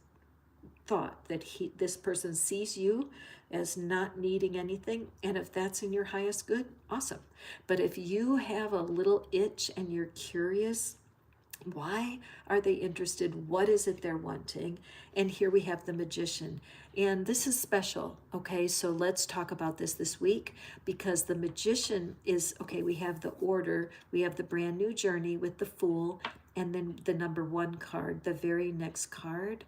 thought that this person sees you as not needing anything, and if that's in your highest good, awesome. But if you have a little itch and you're curious, why are they interested? What is it they're wanting? And here we have the Magician. And this is special, okay? So let's talk about this week, because the Magician is, okay, we have the order, we have the brand new journey with the Fool, and then the number 1 card, the very next card.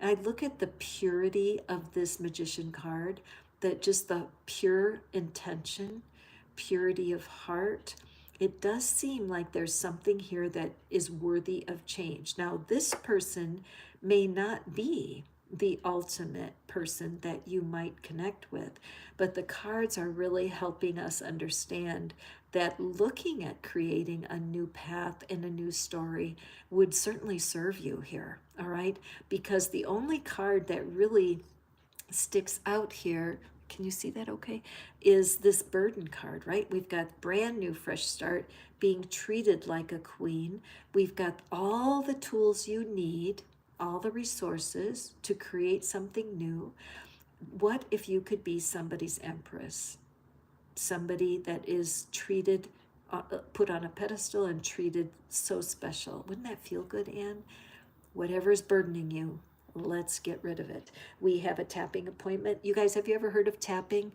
I look at the purity of this Magician card, that just the pure intention, purity of heart. It does seem like there's something here that is worthy of change. Now, this person may not be the ultimate person that you might connect with, but the cards are really helping us understand that looking at creating a new path and a new story would certainly serve you here, all right? Because the only card that really sticks out here, can you see that okay, is this Burden card, right? We've got brand new fresh start, being treated like a queen. We've got all the tools you need, all the resources to create something new. What if you could be somebody's Empress? Somebody that is treated, put on a pedestal and treated so special. Wouldn't that feel good, Anne? Whatever's burdening you, let's get rid of it. We have a tapping appointment. You guys, have you ever heard of tapping?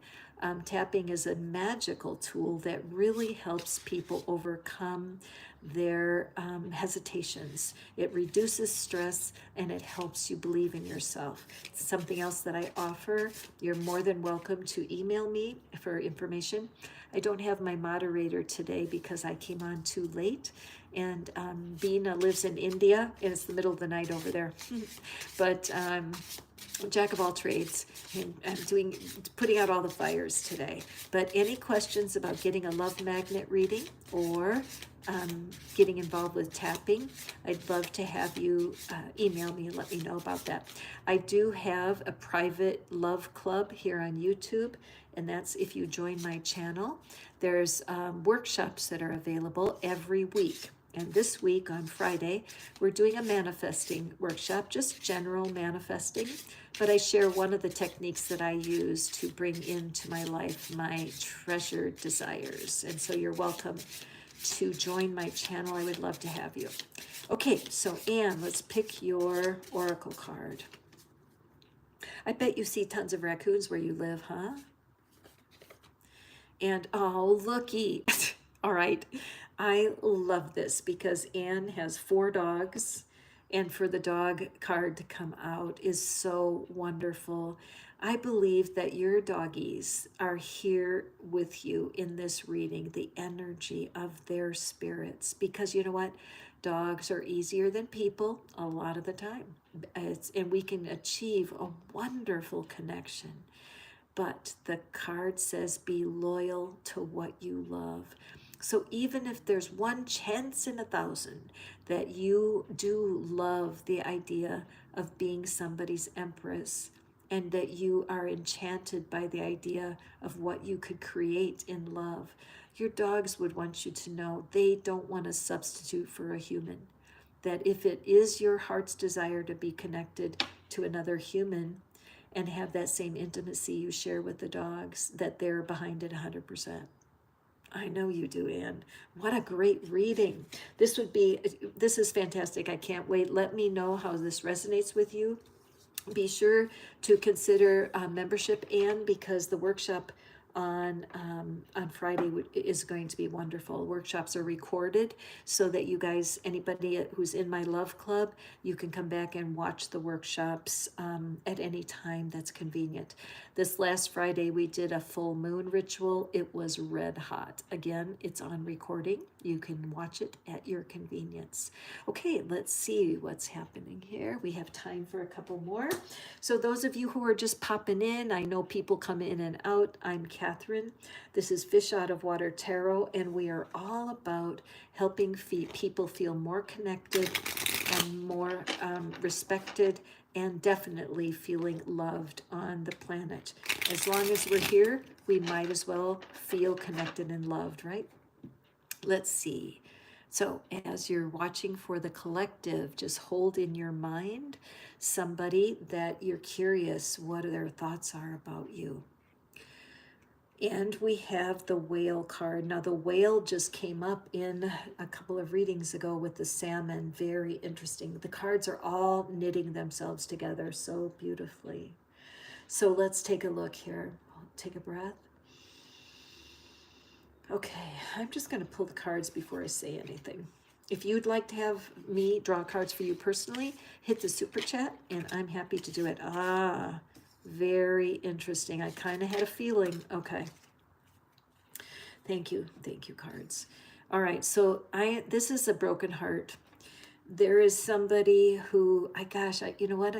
Tapping is a magical tool that really helps people overcome their hesitations. It reduces stress and it helps you believe in yourself. It's something else that I offer. You're more than welcome to email me for information. I don't have my moderator today because I came on too late, and Beena lives in India, and it's the middle of the night over there. But jack of all trades, and I'm putting out all the fires today. But any questions about getting a love magnet reading or getting involved with tapping, I'd love to have you email me and let me know about that. I do have a private love club here on YouTube, and that's if you join my channel. There's workshops that are available every week. And this week on Friday, we're doing a manifesting workshop, just general manifesting. But I share one of the techniques that I use to bring into my life my treasured desires. And so you're welcome to join my channel. I would love to have you. Okay, so Anne, let's pick your oracle card. I bet you see tons of raccoons where you live, huh? And oh, looky. All right. I love this because Anne has 4 dogs, and for the dog card to come out is so wonderful. I believe that your doggies are here with you in this reading, the energy of their spirits, because you know what? Dogs are easier than people a lot of the time. And we can achieve a wonderful connection. But the card says be loyal to what you love. So even if there's 1 chance in 1,000 that you do love the idea of being somebody's empress, and that you are enchanted by the idea of what you could create in love, your dogs would want you to know they don't want to substitute for a human. That if it is your heart's desire to be connected to another human, and have that same intimacy you share with the dogs, that they're behind it 100%. I know you do, Anne. What a great reading. This is fantastic. I can't wait. Let me know how this resonates with you. Be sure to consider membership, Anne, because the workshop on Friday is going to be wonderful. Workshops are recorded so that you guys, anybody who's in my love club, you can come back and watch the workshops at any time that's convenient. This last Friday we did a full moon ritual. It was red hot. Again, it's on recording. You can watch it at your convenience. Okay, let's see what's happening here. We have time for a couple more. So those of you who are just popping in, I know people come in and out. I'm Catherine. This is Fish Out of Water Tarot, and we are all about helping people feel more connected and more respected, and definitely feeling loved on the planet. As long as we're here, we might as well feel connected and loved, right? Let's see. So as you're watching for the collective, just hold in your mind somebody that you're curious what their thoughts are about you. And we have the whale card. Now the whale just came up in a couple of readings ago with the salmon. Very interesting. The cards are all knitting themselves together so beautifully. So let's take a look here. Take a breath. Okay, I'm just going to pull the cards before I say anything. If you'd like to have me draw cards for you personally, hit the super chat and I'm happy to do it. Ah, very interesting. I kind of had a feeling. Okay. Thank you, cards. All right, so this is a broken heart. There is somebody who, you know what?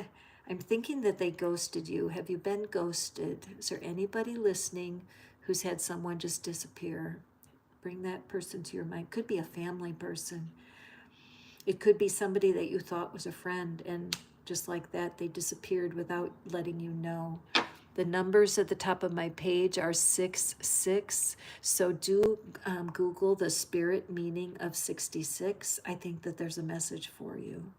I'm thinking that they ghosted you. Have you been ghosted? Is there anybody listening who's had someone just disappear? Bring that person to your mind. Could be a family person. It could be somebody that you thought was a friend, and just like that, they disappeared without letting you know. The numbers at the top of my page are 66. So do Google the spirit meaning of 66. I think that there's a message for you.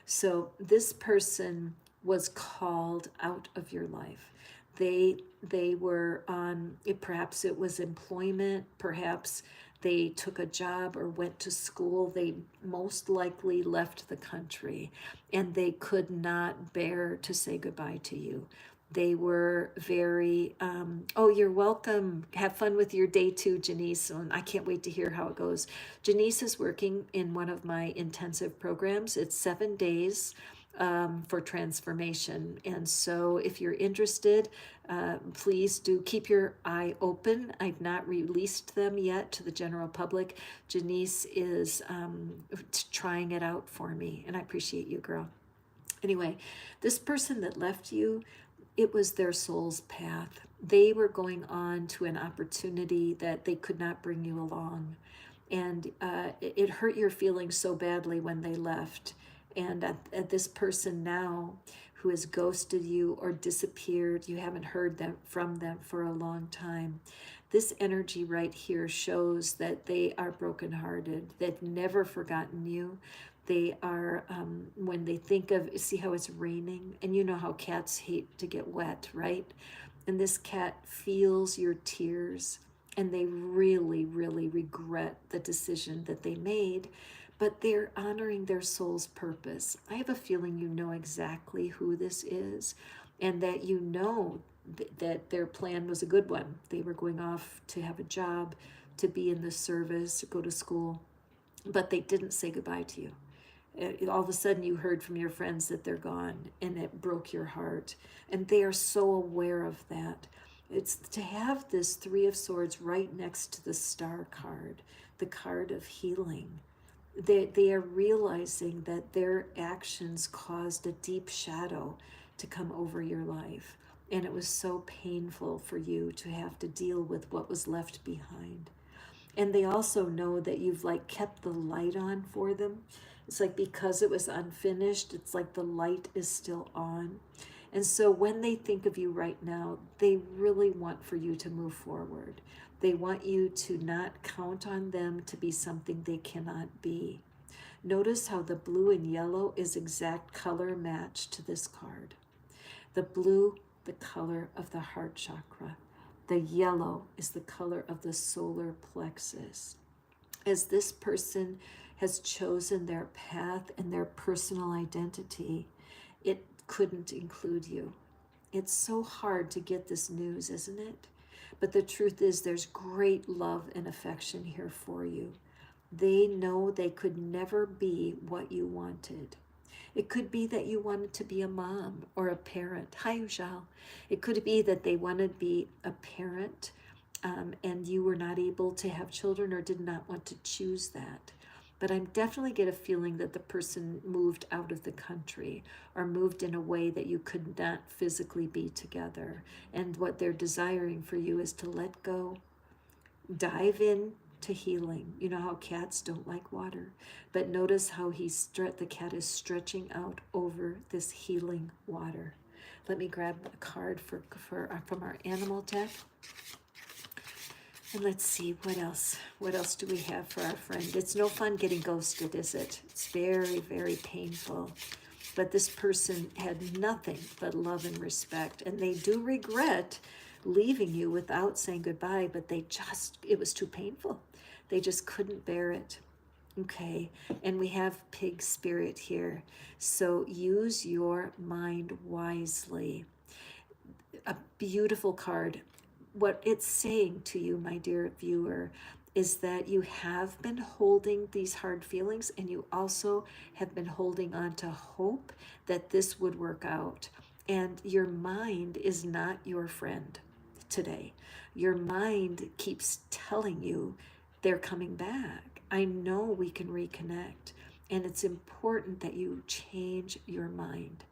So this person was called out of your life. They were on, perhaps it was employment, perhaps they took a job or went to school. They most likely left the country, and they could not bear to say goodbye to you. They were very, oh, you're welcome. Have fun with your day too, Janice. And I can't wait to hear how it goes. Janice is working in one of my intensive programs. It's 7 days for transformation. And so if you're interested, please do keep your eye open. I've not released them yet to the general public. Janice is trying it out for me, and I appreciate you, girl. Anyway, this person that left you, it was their soul's path. They were going on to an opportunity that they could not bring you along. And it hurt your feelings so badly when they left. And at this person now who has ghosted you or disappeared, you haven't heard from them for a long time. This energy right here shows that they are brokenhearted. They've never forgotten you. They are, when they think of, see how it's raining? And you know how cats hate to get wet, right? And this cat feels your tears, and they really, really regret the decision that they made, but they're honoring their soul's purpose. I have a feeling you know exactly who this is. and that you know that their plan was a good one. They were going off to have a job, to be in the service, go to school, but they didn't say goodbye to you. All of a sudden you heard from your friends that they're gone, and it broke your heart, and they are so aware of that. It's to have this Three of Swords right next to the Star card, the card of healing. They are realizing that their actions caused a deep shadow to come over your life, and it was so painful for you to have to deal with what was left behind. And they also know that you've like kept the light on for them. It's like because it was unfinished, it's like the light is still on. And so when they think of you right now, they really want for you to move forward. They want you to not count on them to be something they cannot be. Notice how the blue and yellow is exact color match to this card. The blue, the color of the heart chakra. The yellow is the color of the solar plexus. As this person has chosen their path and their personal identity, it couldn't include you. It's so hard to get this news, isn't it? But the truth is there's great love and affection here for you. They know they could never be what you wanted. It could be that you wanted to be a mom or a parent. Hi, Ujal. It could be that they wanted to be a parent and you were not able to have children or did not want to choose that. But I definitely get a feeling that the person moved out of the country or moved in a way that you could not physically be together. And what they're desiring for you is to let go, dive in to healing. You know how cats don't like water, but notice how the cat is stretching out over this healing water. Let me grab a card from our animal deck. And let's see, what else? What else do we have for our friend? It's no fun getting ghosted, is it? It's very, very painful. But this person had nothing but love and respect, and they do regret leaving you without saying goodbye, but it was too painful. They just couldn't bear it. Okay, and we have pig spirit here. So use your mind wisely. A beautiful card. What it's saying to you, my dear viewer, is that you have been holding these hard feelings, and you also have been holding on to hope that this would work out. And your mind is not your friend today. Your mind keeps telling you they're coming back. I know we can reconnect, and it's important that you change your mind.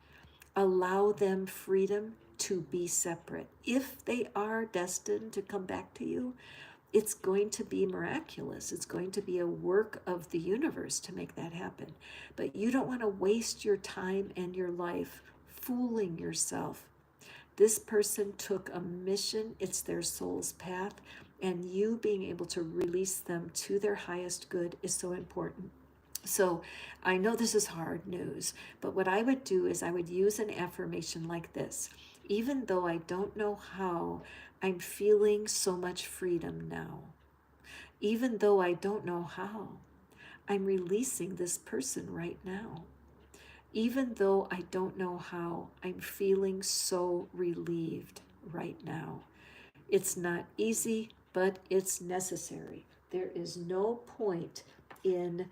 Allow them freedom to be separate. If they are destined to come back to you, it's going to be miraculous. It's going to be a work of the universe to make that happen. But you don't want to waste your time and your life fooling yourself. This person took a mission. It's their soul's path. And you being able to release them to their highest good is so important. So I know this is hard news, but what I would do is I would use an affirmation like this. Even though I don't know how, I'm feeling so much freedom now. Even though I don't know how, I'm releasing this person right now. Even though I don't know how, I'm feeling so relieved right now. It's not easy, but it's necessary. There is no point in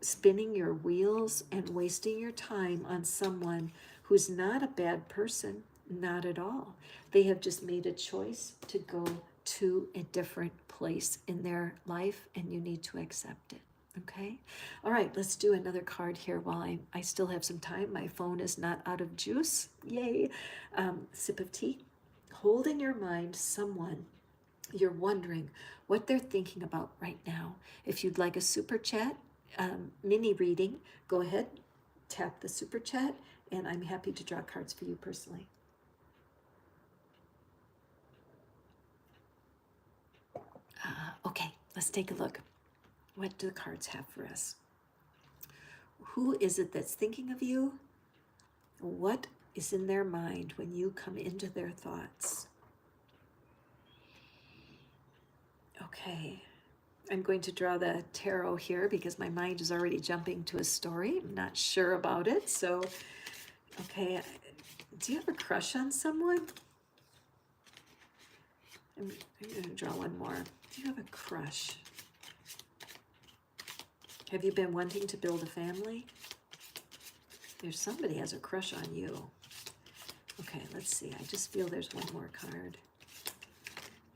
spinning your wheels and wasting your time on someone who's not a bad person, not at all. They have just made a choice to go to a different place in their life, and you need to accept it. Okay? All right, let's do another card here while I still have some time. My phone is not out of juice. Yay. Sip of tea. Hold in your mind someone you're wondering what they're thinking about right now. If you'd like a super chat, mini reading, go ahead, tap the super chat, and I'm happy to draw cards for you personally. Okay, let's take a look. What do the cards have for us? Who is it that's thinking of you? What is in their mind when you come into their thoughts? Okay, I'm going to draw the tarot here because my mind is already jumping to a story. I'm not sure about it. So, okay, Do you have a crush on someone? I'm going to draw one more. Do you have a crush? Have you been wanting to build a family? There's somebody has a crush on you. Okay, let's see. I just feel there's one more card.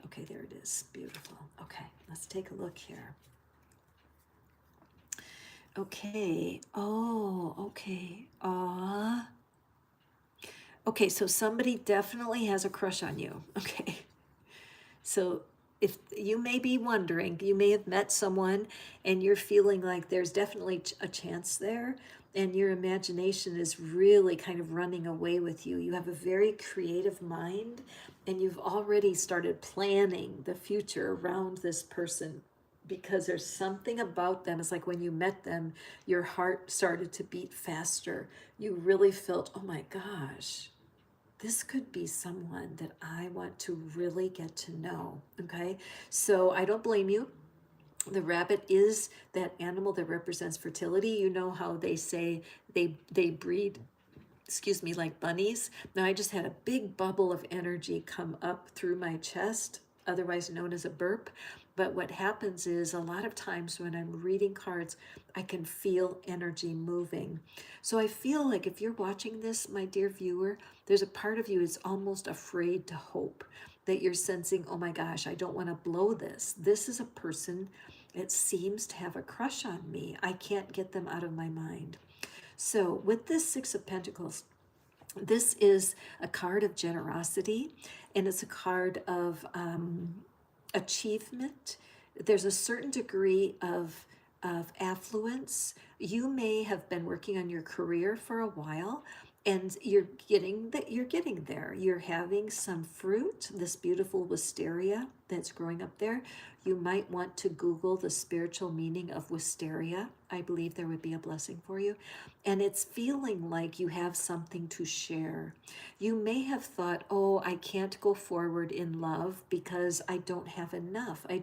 Okay, there it is. Beautiful. Okay, let's take a look here. Okay. Oh, okay. Okay, so somebody definitely has a crush on you. Okay. So if you may be wondering, you may have met someone and you're feeling like there's definitely a chance there, and your imagination is really kind of running away with you. You have a very creative mind, and you've already started planning the future around this person because there's something about them. It's like when you met them, your heart started to beat faster. You really felt, oh my gosh, this could be someone that I want to really get to know. Okay, so I don't blame you. The rabbit is that animal that represents fertility. You know how they say they breed, excuse me, like bunnies. Now I just had a big bubble of energy come up through my chest, otherwise known as a burp. But what happens is a lot of times when I'm reading cards, I can feel energy moving. So I feel like if you're watching this, my dear viewer, there's a part of you is almost afraid to hope, that you're sensing, oh my gosh, I don't want to blow this. This is a person that seems to have a crush on me. I can't get them out of my mind. So with this Six of Pentacles, this is a card of generosity, and it's a card of achievement. There's a certain degree of affluence. You may have been working on your career for a while, and you're getting there. You're having some fruit, this beautiful wisteria that's growing up there. You might want to Google the spiritual meaning of wisteria. I believe there would be a blessing for you. And it's feeling like you have something to share. You may have thought, oh, I can't go forward in love because I don't have enough. I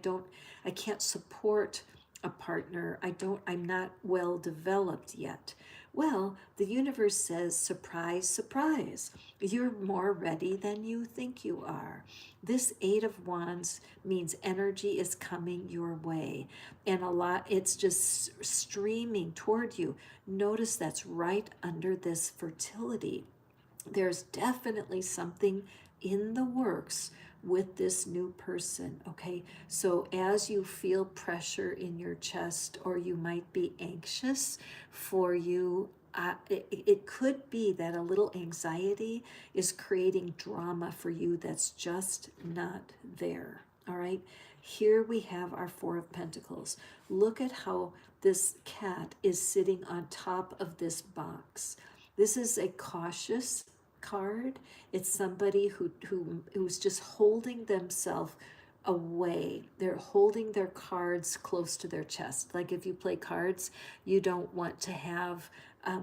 can't support a partner. I'm not well developed yet. Well, the universe says, surprise, surprise. You're more ready than you think you are. This Eight of Wands means energy is coming your way, and it's just streaming toward you. Notice that's right under this fertility. There's definitely something in the works with this new person. Okay, so as you feel pressure in your chest, or you might be anxious for you, it could be that a little anxiety is creating drama for you that's just not there. All right, here we have our Four of Pentacles. Look at how this cat is sitting on top of this box. This is a cautious card. It's somebody who's just holding themselves away. They're holding their cards close to their chest. Like if you play cards, you don't want to have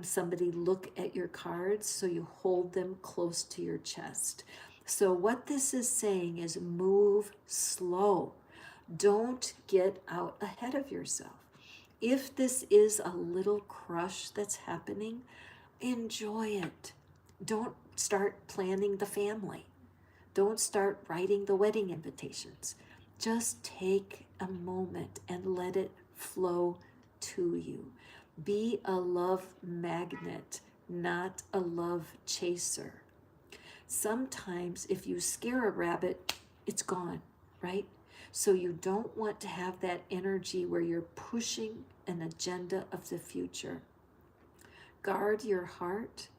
somebody look at your cards, so you hold them close to your chest. So what this is saying is move slow. Don't get out ahead of yourself. If this is a little crush that's happening, enjoy it. Don't start planning the family. Don't start writing the wedding invitations. Just take a moment and let it flow to you. Be a love magnet, not a love chaser. Sometimes if you scare a rabbit, it's gone, right? So you don't want to have that energy where you're pushing an agenda of the future. Guard your heart.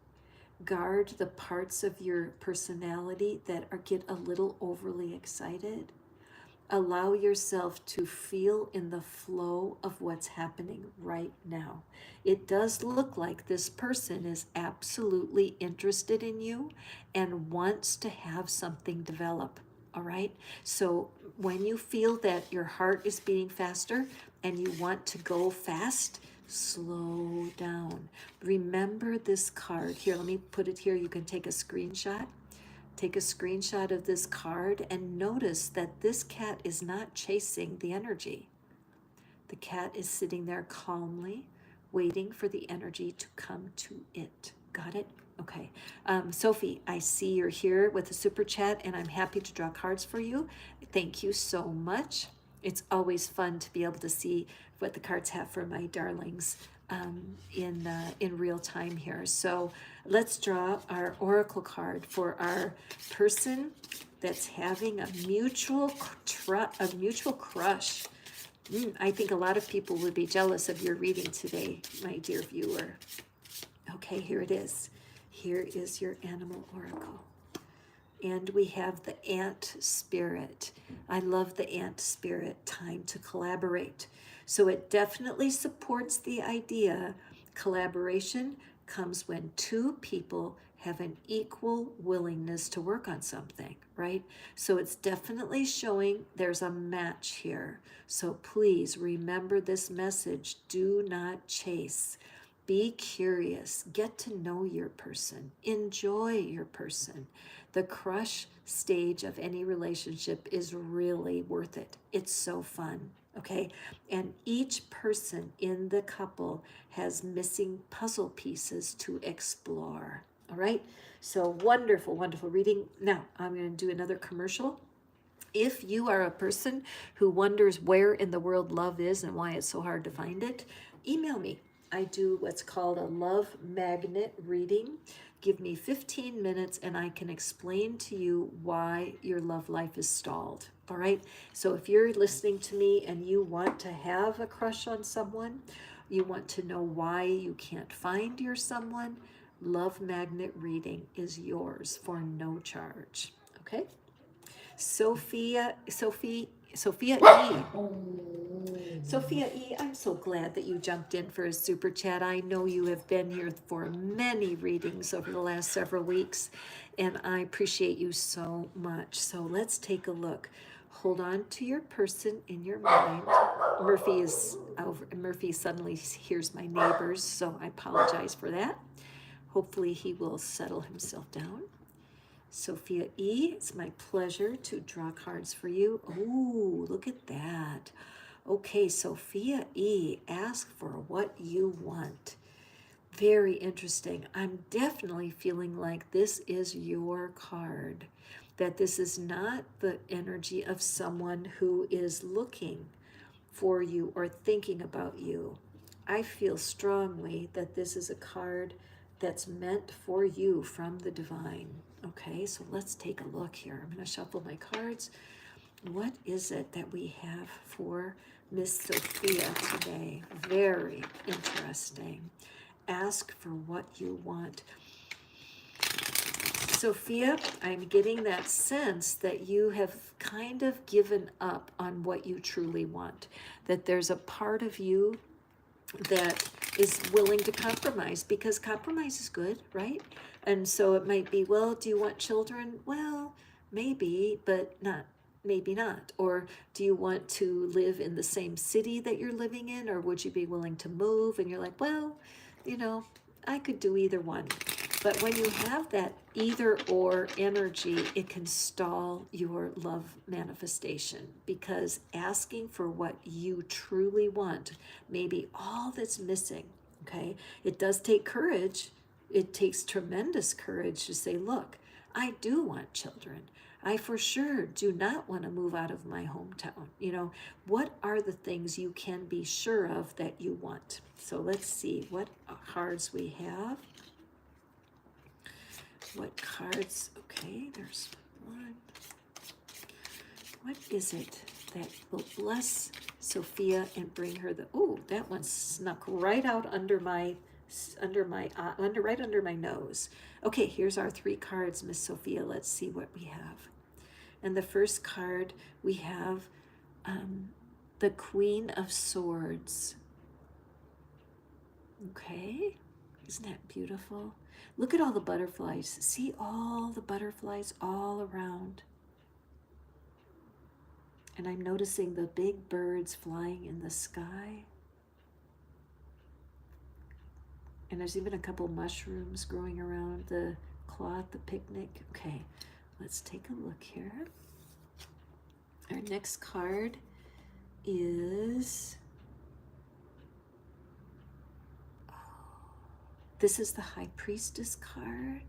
Guard the parts of your personality that get a little overly excited. Allow yourself to feel in the flow of what's happening right now. It does look like this person is absolutely interested in you and wants to have something develop. All right. So when you feel that your heart is beating faster and you want to go fast, slow down. Remember this card. Here, let me put it here. You can take a screenshot. Take a screenshot of this card and notice that this cat is not chasing the energy. The cat is sitting there calmly, waiting for the energy to come to it. Got it? Okay. Sophie, I see you're here with a super chat, and I'm happy to draw cards for you. Thank you so much. It's always fun to be able to see what the cards have for my darlings in real time here. So let's draw our oracle card for our person that's having a mutual crush. I think a lot of people would be jealous of your reading today, my dear viewer. Okay, here it is. Here is your animal oracle. And we have the ant spirit. I love the ant spirit, time to collaborate. So it definitely supports the idea collaboration comes when two people have an equal willingness to work on something, right? So it's definitely showing there's a match here. So please remember this message. Do not chase. Be curious, get to know your person, enjoy your person. The crush stage of any relationship is really worth it. It's so fun, okay? And each person in the couple has missing puzzle pieces to explore, all right? So wonderful, wonderful reading. Now, I'm going to do another commercial. If you are a person who wonders where in the world love is and why it's so hard to find it, email me. I do what's called a love magnet reading. Give me 15 minutes and I can explain to you why your love life is stalled. All right. So if you're listening to me and you want to have a crush on someone, you want to know why you can't find your someone, love magnet reading is yours for no charge. Okay. Sophia E. Sophia E., I'm so glad that you jumped in for a super chat. I know you have been here for many readings over the last several weeks, and I appreciate you so much. So let's take a look. Hold on to your person in your mind. Murphy is over. Murphy suddenly hears my neighbors, so I apologize for that. Hopefully he will settle himself down. Sophia E., it's my pleasure to draw cards for you. Oh, look at that. Okay, Sophia E., ask for what you want. Very interesting. I'm definitely feeling like this is your card, that this is not the energy of someone who is looking for you or thinking about you. I feel strongly that this is a card that's meant for you from the divine. Okay, so let's take a look here. I'm going to shuffle my cards. What is it that we have for Miss Sophia today? Very interesting. Ask for what you want. Sophia, I'm getting that sense that you have kind of given up on what you truly want, that there's a part of you that is willing to compromise, because compromise is good, right? And so it might be, well, do you want children? Well, maybe, but not, maybe not. Or do you want to live in the same city that you're living in? Or would you be willing to move? And you're like, well, you know, I could do either one. But when you have that either or energy, it can stall your love manifestation, because asking for what you truly want may be all that's missing, okay? It does take courage. It takes tremendous courage to say, look, I do want children. I for sure do not want to move out of my hometown. You know, what are the things you can be sure of that you want? So let's see what cards we have. What cards? Okay, there's one. What is it that will bless Sophia and bring her the? Oh, that one snuck right out right under my nose. Okay, here's our 3 cards, Miss Sophia. Let's see what we have. And the first card we have, the Queen of Swords. Okay, isn't that beautiful? Look at all the butterflies. See all the butterflies all around. And I'm noticing the big birds flying in the sky. And there's even a couple mushrooms growing around the cloth, the picnic. Okay, let's take a look here. Our next card is This is the High Priestess card,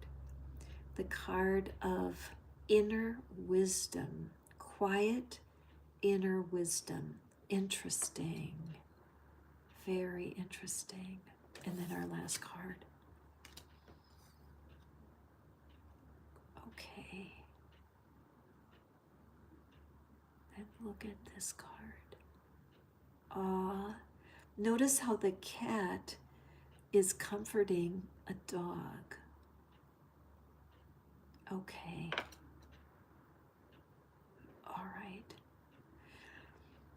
the card of inner wisdom, quiet inner wisdom. Interesting. Very interesting. And then our last card. Okay. And look at this card. Notice how the cat is comforting a dog. Okay. All right.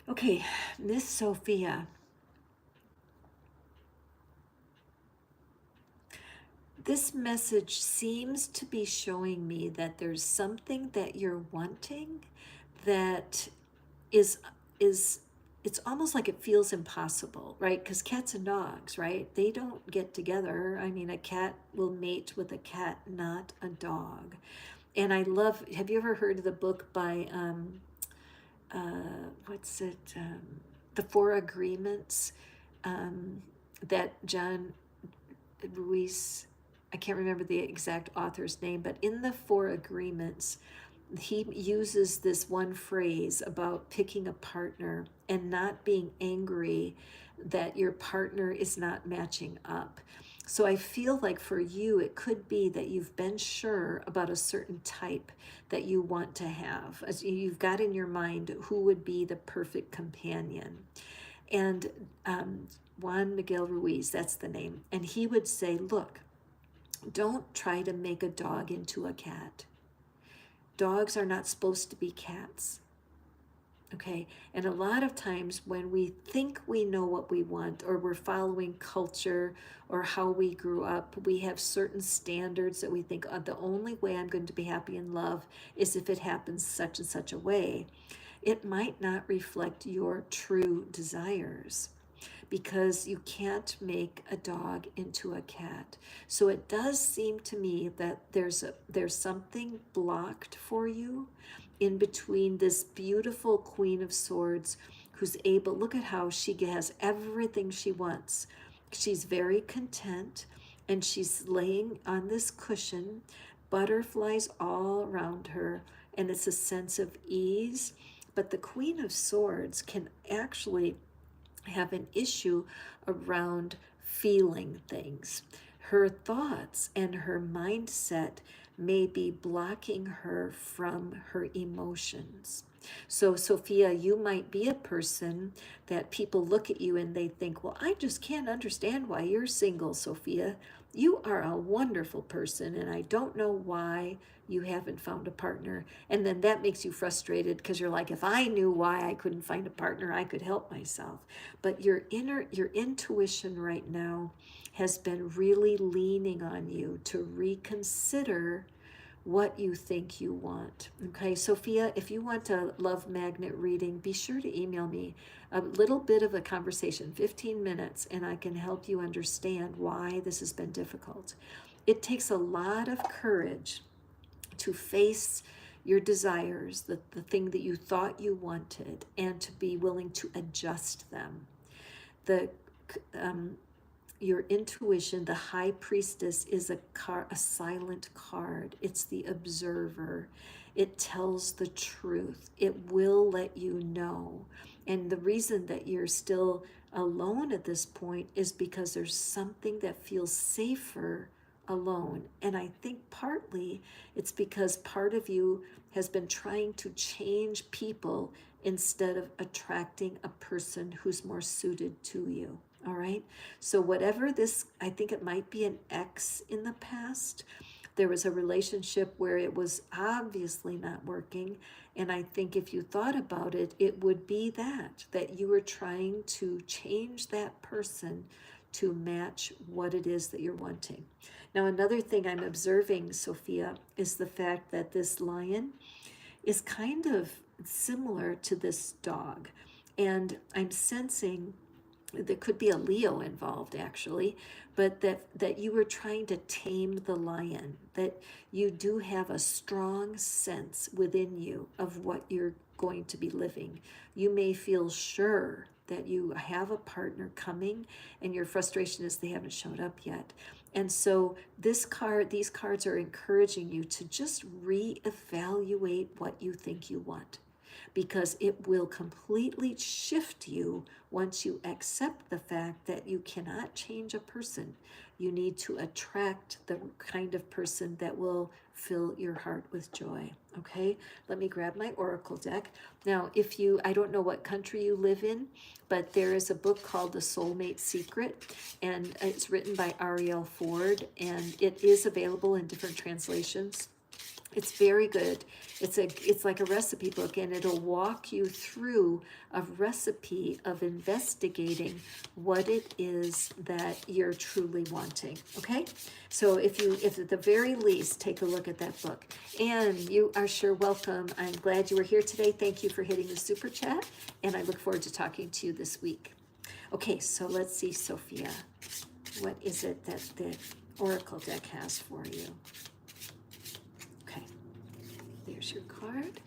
Okay, Miss Sophia. This message seems to be showing me that there's something that you're wanting that is it's almost like it feels impossible, right? Because cats and dogs, right? They don't get together. I mean, a cat will mate with a cat, not a dog. And I love, have you ever heard of the book by, what's it? The Four Agreements, that John Ruiz, I can't remember the exact author's name, but in the Four Agreements, he uses this one phrase about picking a partner and not being angry that your partner is not matching up. So I feel like for you, it could be that you've been sure about a certain type that you want to have. As you've got in your mind who would be the perfect companion. And Juan Miguel Ruiz, that's the name. And he would say, look, don't try to make a dog into a cat. Dogs are not supposed to be cats. Okay, and a lot of times when we think we know what we want, or we're following culture or how we grew up, we have certain standards that we think, oh, the only way I'm going to be happy in love is if it happens such and such a way. It might not reflect your true desires, because you can't make a dog into a cat. So it does seem to me that there's something blocked for you in between this beautiful Queen of Swords who's able, look at how she has everything she wants. She's very content, and she's laying on this cushion, butterflies all around her, and it's a sense of ease. But the Queen of Swords can actually have an issue around feeling things. Her thoughts and her mindset may be blocking her from her emotions. So, Sophia, you might be a person that people look at you and they think, well, I just can't understand why you're single, Sophia. You are a wonderful person, and I don't know why you haven't found a partner. And then that makes you frustrated because you're like, if I knew why I couldn't find a partner, I could help myself. But your intuition right now has been really leaning on you to reconsider what you think you want. Okay, Sophia, if you want a love magnet reading, be sure to email me a little bit of a conversation, 15 minutes, and I can help you understand why this has been difficult. It takes a lot of courage to face your desires, the thing that you thought you wanted, and to be willing to adjust them. Your intuition, the High Priestess, is a silent card. It's the observer. It tells the truth. It will let you know. And the reason that you're still alone at this point is because there's something that feels safer alone. And I think partly it's because part of you has been trying to change people instead of attracting a person who's more suited to you. All right. So whatever this, I think it might be an ex in the past. There was a relationship where it was obviously not working. And I think if you thought about it, it would be that you were trying to change that person to match what it is that you're wanting. Now, another thing I'm observing, Sophia, is the fact that this lion is kind of similar to this dog. And I'm sensing there could be a Leo involved actually, but that you were trying to tame the lion, that you do have a strong sense within you of what you're going to be living. You may feel sure that you have a partner coming, and your frustration is they haven't showed up yet. And so these cards are encouraging you to just reevaluate what you think you want, because it will completely shift you once you accept the fact that you cannot change a person. You need to attract the kind of person that will fill your heart with joy. Okay, let me grab my oracle deck. Now, I don't know what country you live in, but there is a book called The Soulmate Secret, and it's written by Ariel Ford, and it is available in different translations. It's very good. It's like a recipe book, and it'll walk you through a recipe of investigating what it is that you're truly wanting. Okay? So if at the very least take a look at that book. And you are sure welcome. I'm glad you were here today. Thank you for hitting the super chat, and I look forward to talking to you this week. Okay, so let's see, Sophia. What is it that the Oracle deck has for you? There's your card.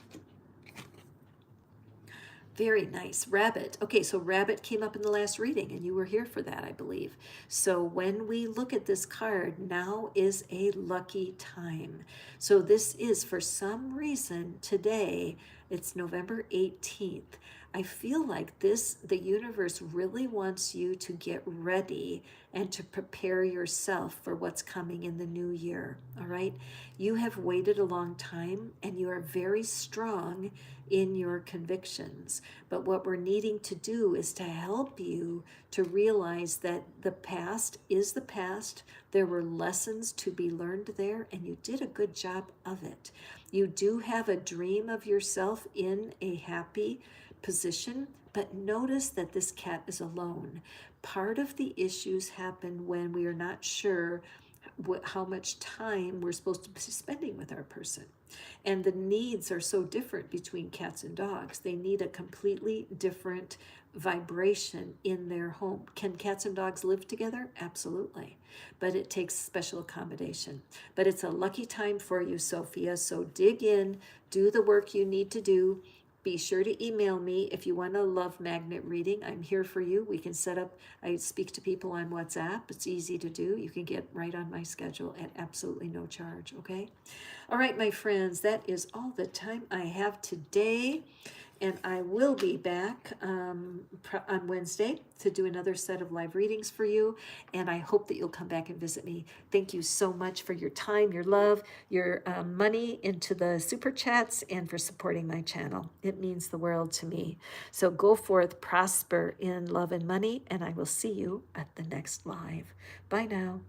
Very nice. Rabbit. Okay, so rabbit came up in the last reading, and you were here for that, I believe. So when we look at this card, now is a lucky time. So this is, for some reason, today, it's November 18th. I feel like the universe really wants you to get ready and to prepare yourself for what's coming in the new year, all right? You have waited a long time, and you are very strong in your convictions. But what we're needing to do is to help you to realize that the past is the past. There were lessons to be learned there, and you did a good job of it. You do have a dream of yourself in a happy position, but notice that this cat is alone. Part of the issues happen when we are not sure how much time we're supposed to be spending with our person. And the needs are so different between cats and dogs. They need a completely different vibration in their home. Can cats and dogs live together? Absolutely. But it takes special accommodation. But it's a lucky time for you, Sophia. So dig in, do the work you need to do. Be sure to email me if you want a love magnet reading. I'm here for you. We can set up, I speak to people on WhatsApp. It's easy to do. You can get right on my schedule at absolutely no charge, okay? All right, my friends, that is all the time I have today. And I will be back on Wednesday to do another set of live readings for you. And I hope that you'll come back and visit me. Thank you so much for your time, your love, your money into the super chats, and for supporting my channel. It means the world to me. So go forth, prosper in love and money, and I will see you at the next live. Bye now.